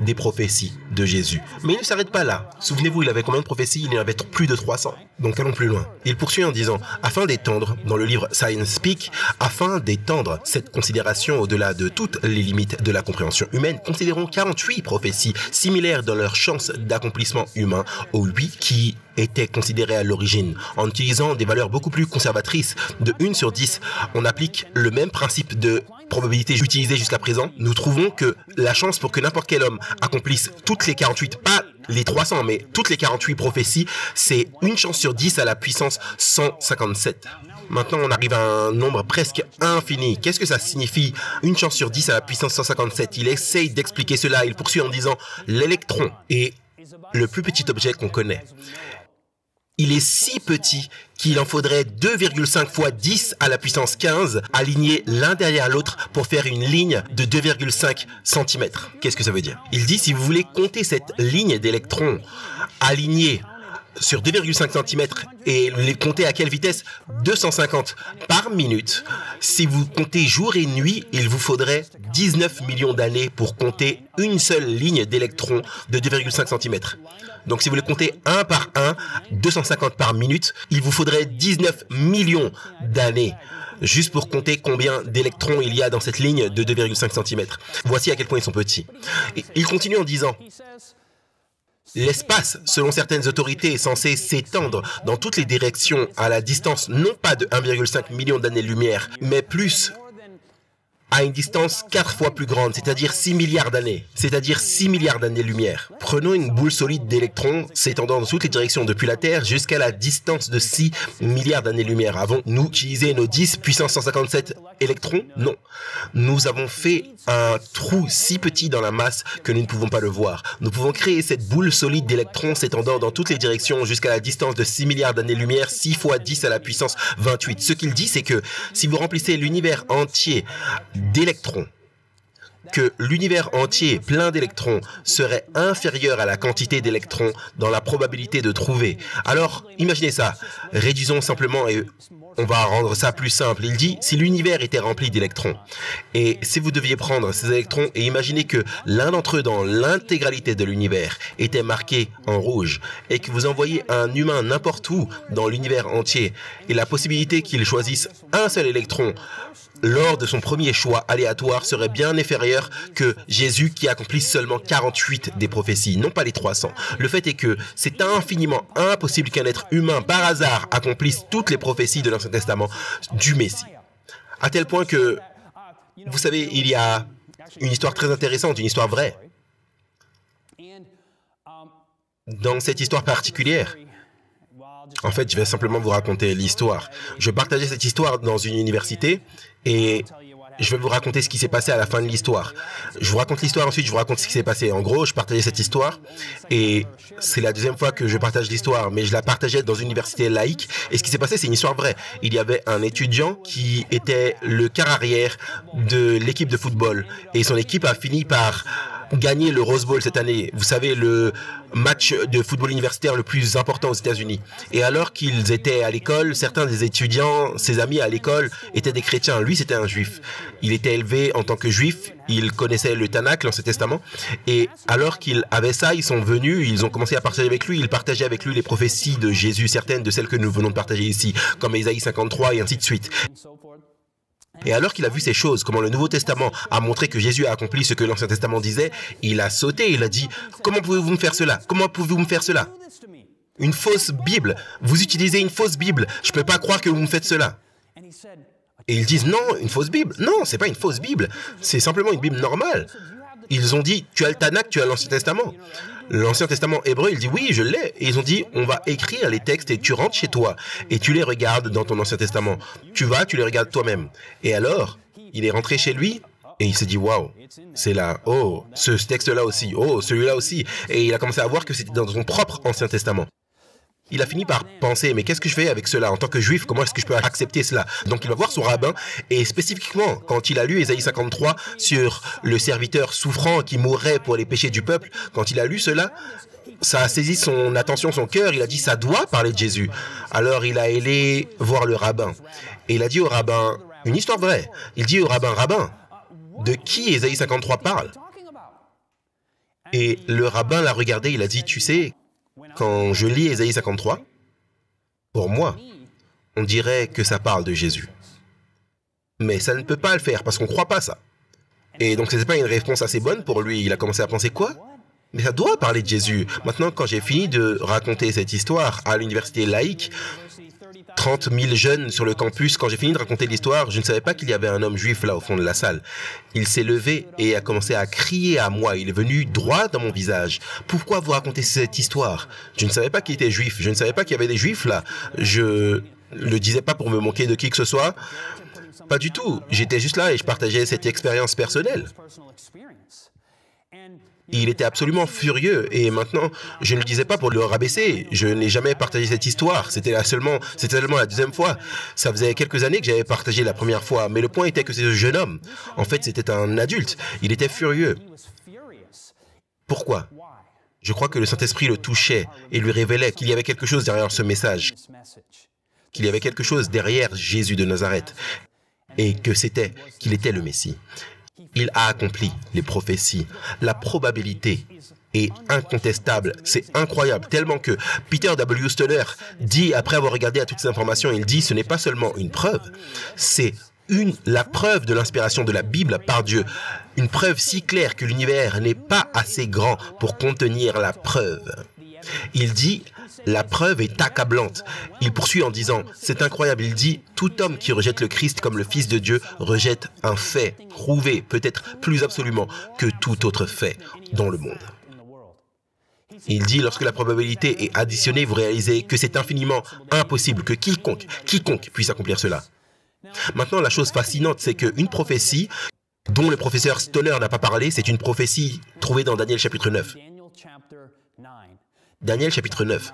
des prophéties de Jésus. Mais il ne s'arrête pas là. Souvenez-vous, il avait combien de prophéties? Il y en avait plus de 300. Donc allons plus loin. Il poursuit en disant, afin d'étendre, dans le livre Science Speak, afin d'étendre cette considération au-delà de toutes les limites de la compréhension humaine, considérons 48 prophéties similaires dans leur chance d'accomplissement humain aux 8 qui étaient considérées à l'origine. En utilisant des valeurs beaucoup plus conservatrices de 1 sur 10, on applique le même principe de probabilité utilisée jusqu'à présent. Nous trouvons que la chance pour que n'importe quel homme accomplisse toutes les 48, pas les 300, mais toutes les 48 prophéties, c'est une chance sur 10 à la puissance 157. Maintenant, on arrive à un nombre presque infini. Qu'est-ce que ça signifie? Une chance sur 10 à la puissance 157. Il essaye d'expliquer cela. Il poursuit en disant, l'électron est le plus petit objet qu'on connaît. Il est si petit qu'il en faudrait 2,5 fois 10 à la puissance 15 alignés l'un derrière l'autre pour faire une ligne de 2,5 cm. Qu'est-ce que ça veut dire? Il dit, si vous voulez compter cette ligne d'électrons alignée sur 2,5 cm et les compter à quelle vitesse? 250 par minute. Si vous comptez jour et nuit, il vous faudrait 19 millions d'années pour compter une seule ligne d'électrons de 2,5 cm. Donc si vous les comptez un par un, 250 par minute, il vous faudrait 19 millions d'années juste pour compter combien d'électrons il y a dans cette ligne de 2,5 cm. Voici à quel point ils sont petits. Et il continue en disant, l'espace, selon certaines autorités, est censé s'étendre dans toutes les directions à la distance non pas de 1,5 million d'années-lumière, mais plus à une distance 4 fois plus grande, c'est-à-dire 6 milliards d'années. C'est-à-dire 6 milliards d'années-lumière. Prenons une boule solide d'électrons s'étendant dans toutes les directions depuis la Terre jusqu'à la distance de 6 milliards d'années-lumière. Avons-nous utilisé nos 10 puissance 157 électrons? Non. Nous avons fait un trou si petit dans la masse que nous ne pouvons pas le voir. Nous pouvons créer cette boule solide d'électrons s'étendant dans toutes les directions jusqu'à la distance de 6 milliards d'années-lumière, 6 fois 10 à la puissance 28. Ce qu'il dit, c'est que si vous remplissez l'univers entier d'électrons, que l'univers entier plein d'électrons serait inférieur à la quantité d'électrons dans la probabilité de trouver. Alors, imaginez ça. Réduisons simplement et on va rendre ça plus simple. Il dit, si l'univers était rempli d'électrons, et si vous deviez prendre ces électrons et imaginer que l'un d'entre eux dans l'intégralité de l'univers était marqué en rouge, et que vous envoyez un humain n'importe où dans l'univers entier, et la possibilité qu'il choisisse un seul électron lors de son premier choix aléatoire serait bien inférieur que Jésus qui accomplit seulement 48 des prophéties, non pas les 300. Le fait est que c'est infiniment impossible qu'un être humain par hasard accomplisse toutes les prophéties de l'Ancien Testament du Messie. À tel point que, vous savez, il y a une histoire très intéressante, une histoire vraie. Dans cette histoire particulière, en fait, je vais simplement vous raconter l'histoire. Je partageais cette histoire dans une université et je vais vous raconter ce qui s'est passé à la fin de l'histoire. Je vous raconte l'histoire, ensuite je vous raconte ce qui s'est passé. En gros, je partageais cette histoire et c'est la deuxième fois que je partage l'histoire, mais je la partageais dans une université laïque. Et ce qui s'est passé, c'est une histoire vraie. Il y avait un étudiant qui était le quart arrière de l'équipe de football et son équipe a fini par gagner le Rose Bowl cette année. Vous savez, le match de football universitaire le plus important aux États-Unis. Et alors qu'ils étaient à l'école, certains des étudiants, ses amis à l'école, étaient des chrétiens. Lui, c'était un juif. Il était élevé en tant que juif. Il connaissait le Tanakh, l'Ancien Testament. Et alors qu'il avait ça, ils sont venus, ils ont commencé à partager avec lui. Ils partageaient avec lui les prophéties de Jésus, certaines de celles que nous venons de partager ici, comme Ésaïe 53 et ainsi de suite. Et alors qu'il a vu ces choses, comment le Nouveau Testament a montré que Jésus a accompli ce que l'Ancien Testament disait, il a sauté, il a dit « Comment pouvez-vous me faire cela? Comment pouvez-vous me faire cela? Une fausse Bible. Vous utilisez une fausse Bible. Je ne peux pas croire que vous me faites cela. » Et ils disent « Non, une fausse Bible. Non, c'est pas une fausse Bible. C'est simplement une Bible normale. » Ils ont dit « Tu as le Tanakh, tu as l'Ancien Testament. » L'Ancien Testament hébreu, il dit « Oui, je l'ai. » Et ils ont dit « On va écrire les textes et tu rentres chez toi et tu les regardes dans ton Ancien Testament. Tu vas, tu les regardes toi-même. » Et alors, il est rentré chez lui et il s'est dit « Waouh, c'est là. Oh, ce texte-là aussi. Oh, celui-là aussi. » Et il a commencé à voir que c'était dans son propre Ancien Testament. Il a fini par penser, mais qu'est-ce que je fais avec cela? En tant que juif, comment est-ce que je peux accepter cela? Donc il va voir son rabbin, et spécifiquement, quand il a lu Ésaïe 53 sur le serviteur souffrant qui mourrait pour les péchés du peuple, quand il a lu cela, ça a saisi son attention, son cœur, il a dit, ça doit parler de Jésus. Alors il a allé voir le rabbin, et il a dit au rabbin, une histoire vraie, il dit au rabbin, rabbin, de qui Ésaïe 53 parle? Et le rabbin l'a regardé, il a dit, tu sais, quand je lis Ésaïe 53, pour moi, on dirait que ça parle de Jésus. Mais ça ne peut pas le faire parce qu'on ne croit pas ça. Et donc ce n'est pas une réponse assez bonne pour lui. Il a commencé à penser quoi? Mais ça doit parler de Jésus. Maintenant, quand j'ai fini de raconter cette histoire à l'université laïque, 30 000 jeunes sur le campus, quand j'ai fini de raconter l'histoire, je ne savais pas qu'il y avait un homme juif là au fond de la salle. Il s'est levé et a commencé à crier à moi. Il est venu droit dans mon visage. Pourquoi vous racontez cette histoire? Je ne savais pas qu'il était juif. Je ne savais pas qu'il y avait des juifs là. Je le disais pas pour me moquer de qui que ce soit. Pas du tout. J'étais juste là et je partageais cette expérience personnelle. Il était absolument furieux et maintenant, je ne le disais pas pour le rabaisser. Je n'ai jamais partagé cette histoire. C'était seulement la deuxième fois. Ça faisait quelques années que j'avais partagé la première fois. Mais le point était que ce jeune homme, en fait, c'était un adulte. Il était furieux. Pourquoi? Je crois que le Saint-Esprit le touchait et lui révélait qu'il y avait quelque chose derrière ce message. Qu'il y avait quelque chose derrière Jésus de Nazareth. Et que c'était qu'il était le Messie. Il a accompli les prophéties. La probabilité est incontestable. C'est incroyable. Tellement que Peter W. Stoller dit, après avoir regardé à toutes ces informations, il dit, ce n'est pas seulement une preuve, c'est la preuve de l'inspiration de la Bible par Dieu. Une preuve si claire que l'univers n'est pas assez grand pour contenir la preuve. Il dit, la preuve est accablante. Il poursuit en disant, c'est incroyable, il dit, tout homme qui rejette le Christ comme le Fils de Dieu rejette un fait prouvé, peut-être plus absolument que tout autre fait dans le monde. Il dit, lorsque la probabilité est additionnée, vous réalisez que c'est infiniment impossible que quiconque puisse accomplir cela. Maintenant, la chose fascinante, c'est qu'une prophétie dont le professeur Stoner n'a pas parlé, c'est une prophétie trouvée dans Daniel chapitre 9. Daniel chapitre 9.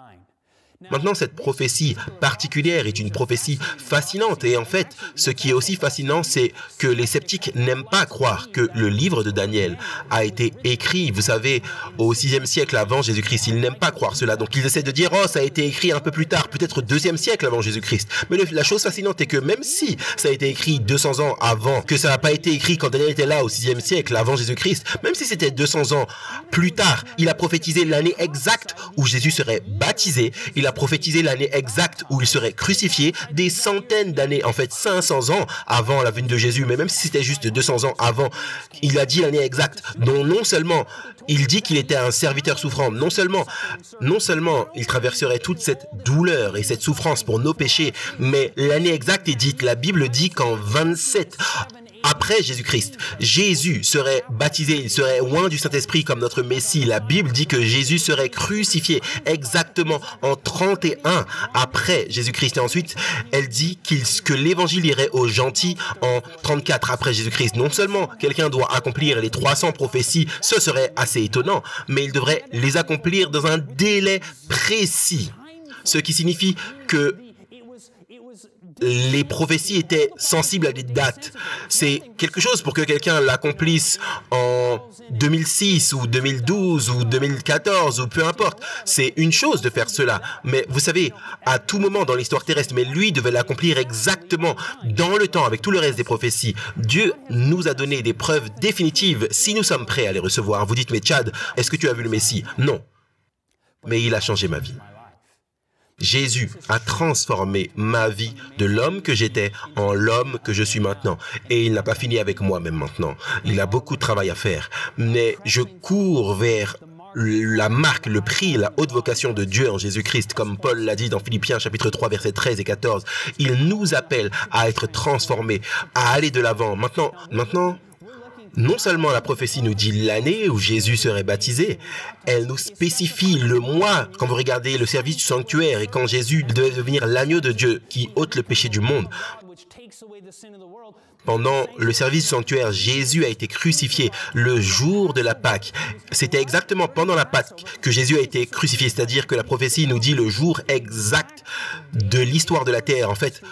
Maintenant, cette prophétie particulière est une prophétie fascinante. Et en fait, ce qui est aussi fascinant, c'est que les sceptiques n'aiment pas croire que le livre de Daniel a été écrit, vous savez, au 6e siècle avant Jésus-Christ. Ils n'aiment pas croire cela. Donc, ils essaient de dire, oh, ça a été écrit un peu plus tard, peut-être au 2e siècle avant Jésus-Christ. Mais la chose fascinante est que même si ça a été écrit 200 ans avant, que ça n'a pas été écrit quand Daniel était là au 6e siècle avant Jésus-Christ, même si c'était 200 ans plus tard, il a prophétisé l'année exacte où Jésus serait baptisé. Il a prophétisé l'année exacte où il serait crucifié, des centaines d'années, en fait 500 ans avant la venue de Jésus, mais même si c'était juste 200 ans avant, il a dit l'année exacte, dont non seulement il dit qu'il était un serviteur souffrant, non seulement il traverserait toute cette douleur et cette souffrance pour nos péchés, mais l'année exacte est dite, la Bible dit qu'en 27 après Jésus-Christ, Jésus serait baptisé, il serait oint du Saint-Esprit comme notre Messie. La Bible dit que Jésus serait crucifié exactement en 31 après Jésus-Christ. Et ensuite, elle dit que l'évangile irait aux gentils en 34 après Jésus-Christ. Non seulement quelqu'un doit accomplir les 300 prophéties, ce serait assez étonnant, mais il devrait les accomplir dans un délai précis. Ce qui signifie que les prophéties étaient sensibles à des dates. C'est quelque chose pour que quelqu'un l'accomplisse en 2006 ou 2012 ou 2014 ou peu importe. C'est une chose de faire cela. Mais vous savez, à tout moment dans l'histoire terrestre, mais lui devait l'accomplir exactement dans le temps avec tout le reste des prophéties. Dieu nous a donné des preuves définitives si nous sommes prêts à les recevoir. Vous dites, mais Chad, est-ce que tu as vu le Messie? Non. Mais il a changé ma vie. Jésus a transformé ma vie de l'homme que j'étais en l'homme que je suis maintenant. Et il n'a pas fini avec moi même maintenant. Il a beaucoup de travail à faire. Mais je cours vers la marque, le prix, la haute vocation de Dieu en Jésus-Christ, comme Paul l'a dit dans Philippiens chapitre 3, versets 13 et 14. Il nous appelle à être transformés, à aller de l'avant. Maintenant, non seulement la prophétie nous dit l'année où Jésus serait baptisé, elle nous spécifie le mois quand vous regardez le service du sanctuaire et quand Jésus devait devenir l'agneau de Dieu qui ôte le péché du monde. Pendant le service du sanctuaire, Jésus a été crucifié le jour de la Pâque. C'était exactement pendant la Pâque que Jésus a été crucifié, c'est-à-dire que la prophétie nous dit le jour exact de l'histoire de la terre. En fait,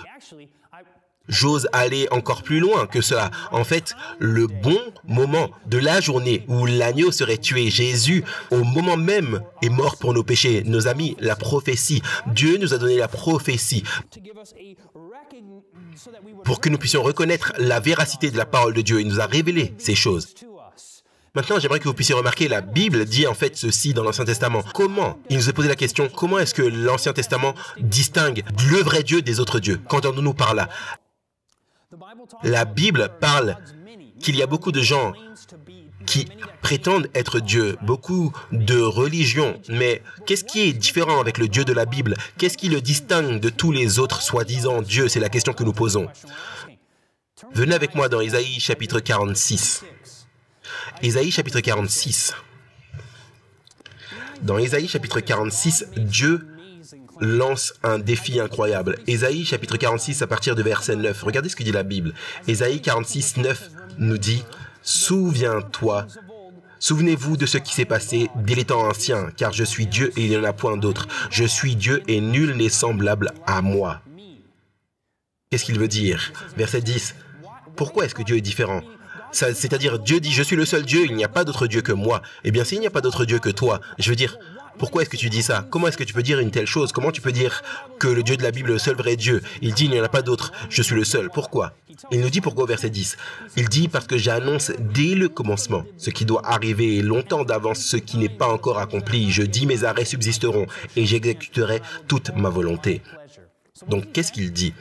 j'ose aller encore plus loin que cela. En fait, le bon moment de la journée où l'agneau serait tué, Jésus, au moment même, est mort pour nos péchés. Nos amis, la prophétie. Dieu nous a donné la prophétie pour que nous puissions reconnaître la véracité de la parole de Dieu. Il nous a révélé ces choses. Maintenant, j'aimerais que vous puissiez remarquer, la Bible dit en fait ceci dans l'Ancien Testament. Comment? Il nous a posé la question, comment est-ce que l'Ancien Testament distingue le vrai Dieu des autres dieux? Qu'entendons-nous par là? La Bible parle qu'il y a beaucoup de gens qui prétendent être Dieu, beaucoup de religions. Mais qu'est-ce qui est différent avec le Dieu de la Bible? Qu'est-ce qui le distingue de tous les autres soi-disant dieux? C'est la question que nous posons. Venez avec moi dans Ésaïe chapitre 46. Ésaïe chapitre 46. Dans Ésaïe chapitre 46, Dieu lance un défi incroyable. Ésaïe chapitre 46 à partir de verset 9. Regardez ce que dit la Bible. Ésaïe 46, 9 nous dit « Souviens-toi, souvenez-vous de ce qui s'est passé dès les temps anciens, car je suis Dieu et il n'y en a point d'autre. Je suis Dieu et nul n'est semblable à moi. » Qu'est-ce qu'il veut dire? Verset 10. Pourquoi est-ce que Dieu est différent? C'est-à-dire, Dieu dit « Je suis le seul Dieu, il n'y a pas d'autre Dieu que moi. » Eh bien, s'il n'y a pas d'autre Dieu que toi, je veux dire, pourquoi est-ce que tu dis ça? Comment est-ce que tu peux dire une telle chose? Comment tu peux dire que le Dieu de la Bible est le seul vrai Dieu? Il dit, il n'y en a pas d'autre, je suis le seul. Pourquoi? Il nous dit pourquoi au verset 10. Il dit, parce que j'annonce dès le commencement ce qui doit arriver et longtemps d'avance ce qui n'est pas encore accompli. Je dis, mes arrêts subsisteront et j'exécuterai toute ma volonté. Donc, qu'est-ce qu'il dit?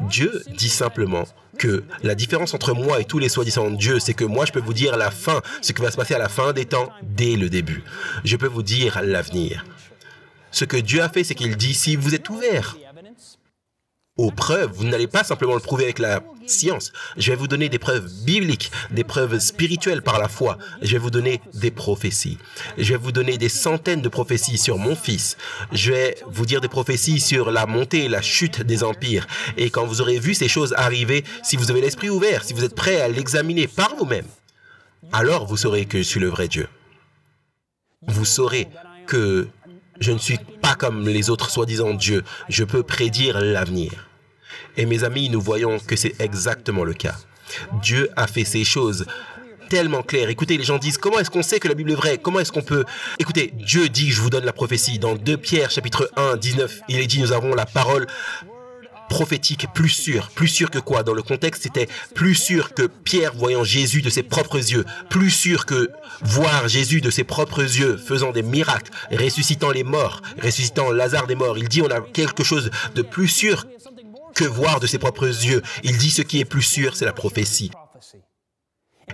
Dieu dit simplement que la différence entre moi et tous les soi-disant dieux, c'est que moi, je peux vous dire la fin, ce qui va se passer à la fin des temps, dès le début. Je peux vous dire l'avenir. Ce que Dieu a fait, c'est qu'il dit, si vous êtes ouverts, aux preuves. Vous n'allez pas simplement le prouver avec la science. Je vais vous donner des preuves bibliques, des preuves spirituelles par la foi. Je vais vous donner des prophéties. Je vais vous donner des centaines de prophéties sur mon fils. Je vais vous dire des prophéties sur la montée et la chute des empires. Et quand vous aurez vu ces choses arriver, si vous avez l'esprit ouvert, si vous êtes prêt à l'examiner par vous-même, alors vous saurez que je suis le vrai Dieu. Vous saurez que je ne suis pas comme les autres soi-disant dieux. Je peux prédire l'avenir. Et mes amis, nous voyons que c'est exactement le cas. Dieu a fait ces choses tellement claires. Écoutez, les gens disent, comment est-ce qu'on sait que la Bible est vraie? Comment est-ce qu'on peut... Écoutez, Dieu dit, je vous donne la prophétie. Dans 2 Pierre, chapitre 1, 19, il est dit, nous avons la parole prophétique plus sûre. Plus sûre que quoi? Dans le contexte, c'était plus sûr que Pierre voyant Jésus de ses propres yeux. Plus sûr que voir Jésus de ses propres yeux, faisant des miracles, ressuscitant les morts, ressuscitant Lazare des morts. Il dit, on a quelque chose de plus sûr que voir de ses propres yeux. Il dit, ce qui est plus sûr, c'est la prophétie.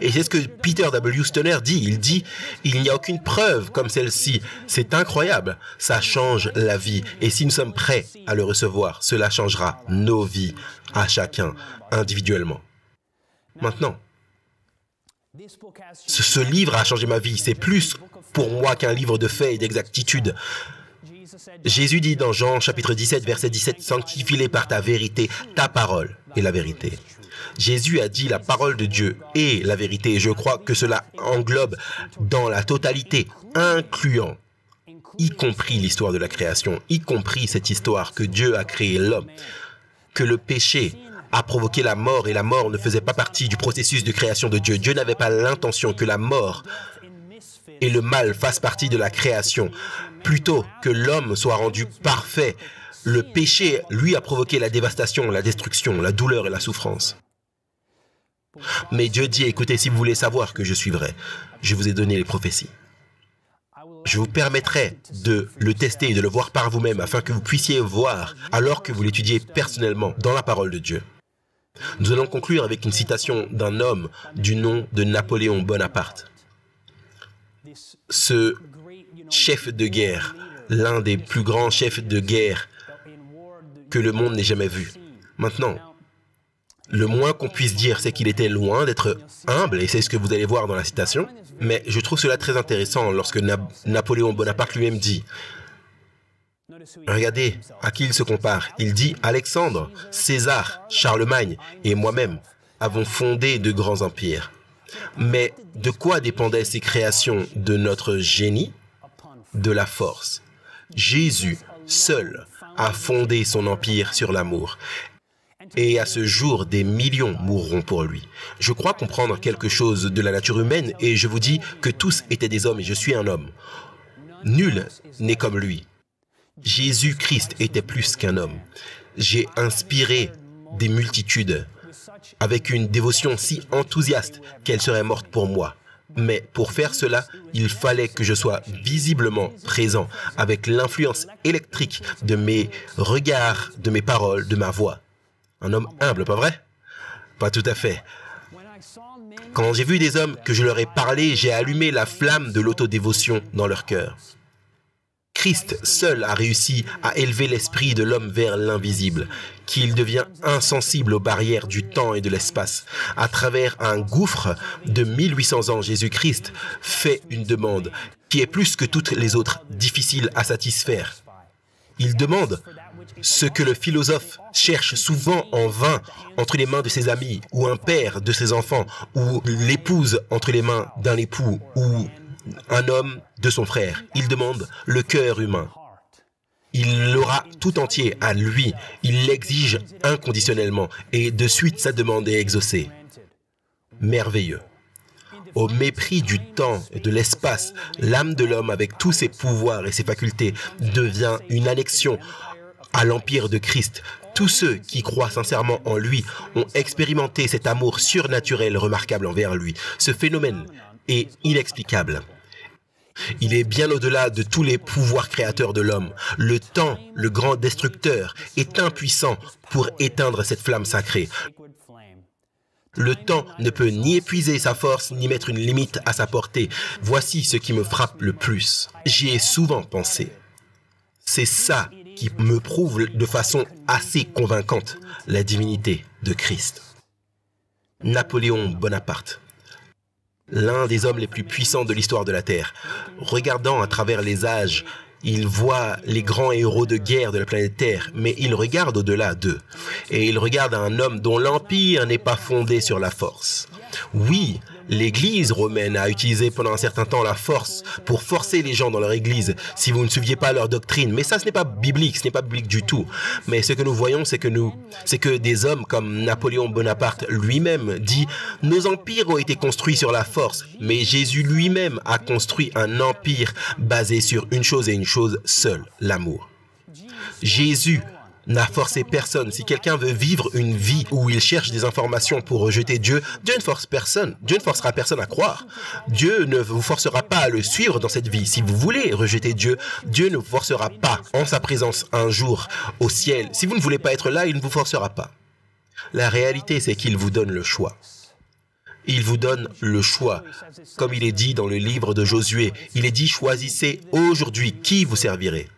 Et c'est ce que Peter W. Stoner dit. Il dit, il n'y a aucune preuve comme celle-ci. C'est incroyable. Ça change la vie. Et si nous sommes prêts à le recevoir, cela changera nos vies à chacun, individuellement. Maintenant, ce livre a changé ma vie. C'est plus pour moi qu'un livre de faits et d'exactitude. Jésus dit dans Jean chapitre 17, verset 17, « Sanctifie-les par ta vérité, ta parole est la vérité. » Jésus a dit la parole de Dieu est la vérité. Et je crois que cela englobe dans la totalité, incluant, y compris l'histoire de la création, y compris cette histoire que Dieu a créé l'homme, que le péché a provoqué la mort et la mort ne faisait pas partie du processus de création de Dieu. Dieu n'avait pas l'intention que la mort et le mal fassent partie de la création. Plutôt que l'homme soit rendu parfait, le péché, lui, a provoqué la dévastation, la destruction, la douleur et la souffrance. Mais Dieu dit, écoutez, si vous voulez savoir que je suis vrai, je vous ai donné les prophéties. Je vous permettrai de le tester et de le voir par vous-même afin que vous puissiez voir alors que vous l'étudiez personnellement dans la parole de Dieu. Nous allons conclure avec une citation d'un homme du nom de Napoléon Bonaparte. Ce chef de guerre, l'un des plus grands chefs de guerre que le monde n'ait jamais vu. Maintenant, le moins qu'on puisse dire, c'est qu'il était loin d'être humble, et c'est ce que vous allez voir dans la citation. Mais je trouve cela très intéressant lorsque Napoléon Bonaparte lui-même dit, regardez à qui il se compare. Il dit, Alexandre, César, Charlemagne et moi-même avons fondé de grands empires. Mais de quoi dépendaient ces créations? De notre génie? De la force. Jésus, seul, a fondé son empire sur l'amour. Et à ce jour, des millions mourront pour lui. Je crois comprendre quelque chose de la nature humaine et je vous dis que tous étaient des hommes et je suis un homme. Nul n'est comme lui. Jésus-Christ était plus qu'un homme. J'ai inspiré des multitudes avec une dévotion si enthousiaste qu'elle serait morte pour moi. Mais pour faire cela, il fallait que je sois visiblement présent avec l'influence électrique de mes regards, de mes paroles, de ma voix. Un homme humble, pas vrai? Pas tout à fait. Quand j'ai vu des hommes que je leur ai parlé, j'ai allumé la flamme de l'autodévotion dans leur cœur. Christ seul a réussi à élever l'esprit de l'homme vers l'invisible, qu'il devient insensible aux barrières du temps et de l'espace. À travers un gouffre de 1800 ans, Jésus-Christ fait une demande qui est plus que toutes les autres difficile à satisfaire. Il demande ce que le philosophe cherche souvent en vain entre les mains de ses amis, ou un père de ses enfants, ou l'épouse entre les mains d'un époux, ou un homme de son frère. Il demande le cœur humain. Il l'aura tout entier à lui. Il l'exige inconditionnellement. Et de suite, sa demande est exaucée. Merveilleux. Au mépris du temps et de l'espace, l'âme de l'homme, avec tous ses pouvoirs et ses facultés, devient une annexion à l'empire de Christ. Tous ceux qui croient sincèrement en lui ont expérimenté cet amour surnaturel remarquable envers lui. Ce phénomène est inexplicable. Il est bien au-delà de tous les pouvoirs créateurs de l'homme. Le temps, le grand destructeur, est impuissant pour éteindre cette flamme sacrée. Le temps ne peut ni épuiser sa force, ni mettre une limite à sa portée. Voici ce qui me frappe le plus. J'y ai souvent pensé. C'est ça qui me prouve de façon assez convaincante la divinité de Christ. Napoléon Bonaparte, l'un des hommes les plus puissants de l'histoire de la Terre, regardant à travers les âges, il voit les grands héros de guerre de la planète Terre, mais il regarde au-delà d'eux. Et il regarde un homme dont l'empire n'est pas fondé sur la force. Oui, l'Église romaine a utilisé pendant un certain temps la force pour forcer les gens dans leur Église, si vous ne suiviez pas leur doctrine. Mais ça, ce n'est pas biblique, ce n'est pas biblique du tout. Mais ce que nous voyons, c'est que des hommes comme Napoléon Bonaparte lui-même dit « Nos empires ont été construits sur la force, mais Jésus lui-même a construit un empire basé sur une chose et une chose seule, l'amour. » Jésus n'a forcé personne. Si quelqu'un veut vivre une vie où il cherche des informations pour rejeter Dieu, Dieu ne force personne. Dieu ne forcera personne à croire. Dieu ne vous forcera pas à le suivre dans cette vie. Si vous voulez rejeter Dieu, Dieu ne vous forcera pas en sa présence un jour au ciel. Si vous ne voulez pas être là, il ne vous forcera pas. La réalité, c'est qu'il vous donne le choix. Il vous donne le choix. Comme il est dit dans le livre de Josué, il est dit « Choisissez aujourd'hui qui vous servirez ».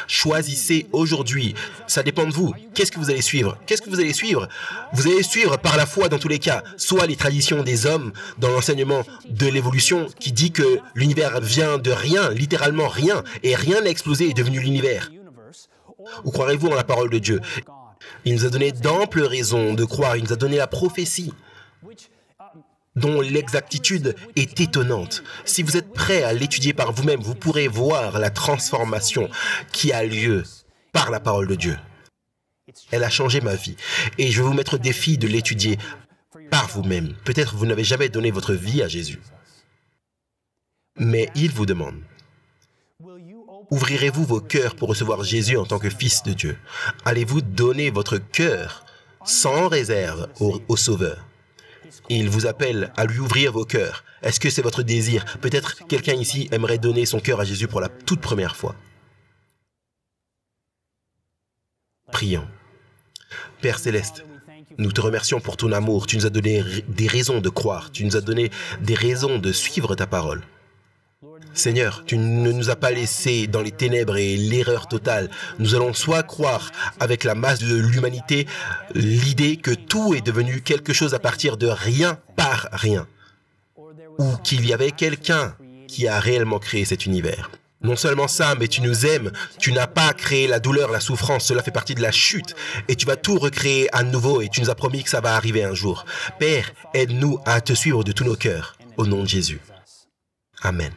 Choisissez aujourd'hui. Ça dépend de vous. Qu'est-ce que vous allez suivre? Qu'est-ce que vous allez suivre? Vous allez suivre par la foi dans tous les cas, soit les traditions des hommes dans l'enseignement de l'évolution qui dit que l'univers vient de rien, littéralement rien, et rien n'a explosé et est devenu l'univers. Ou croirez-vous en la parole de Dieu? Il nous a donné d'amples raisons de croire. Il nous a donné la prophétie dont l'exactitude est étonnante. Si vous êtes prêt à l'étudier par vous-même, vous pourrez voir la transformation qui a lieu par la parole de Dieu. Elle a changé ma vie. Et je vais vous mettre au défi de l'étudier par vous-même. Peut-être vous n'avez jamais donné votre vie à Jésus. Mais il vous demande, ouvrirez-vous vos cœurs pour recevoir Jésus en tant que Fils de Dieu? Allez-vous donner votre cœur sans réserve au Sauveur? Il vous appelle à lui ouvrir vos cœurs. Est-ce que c'est votre désir? Peut-être quelqu'un ici aimerait donner son cœur à Jésus pour la toute première fois. Prions. Père Céleste, nous te remercions pour ton amour. Tu nous as donné des raisons de croire. Tu nous as donné des raisons de suivre ta parole. Seigneur, tu ne nous as pas laissés dans les ténèbres et l'erreur totale. Nous allons soit croire avec la masse de l'humanité l'idée que tout est devenu quelque chose à partir de rien par rien, ou qu'il y avait quelqu'un qui a réellement créé cet univers. Non seulement ça, mais tu nous aimes, tu n'as pas créé la douleur, la souffrance, cela fait partie de la chute, et tu vas tout recréer à nouveau, et tu nous as promis que ça va arriver un jour. Père, aide-nous à te suivre de tous nos cœurs, au nom de Jésus. Amen.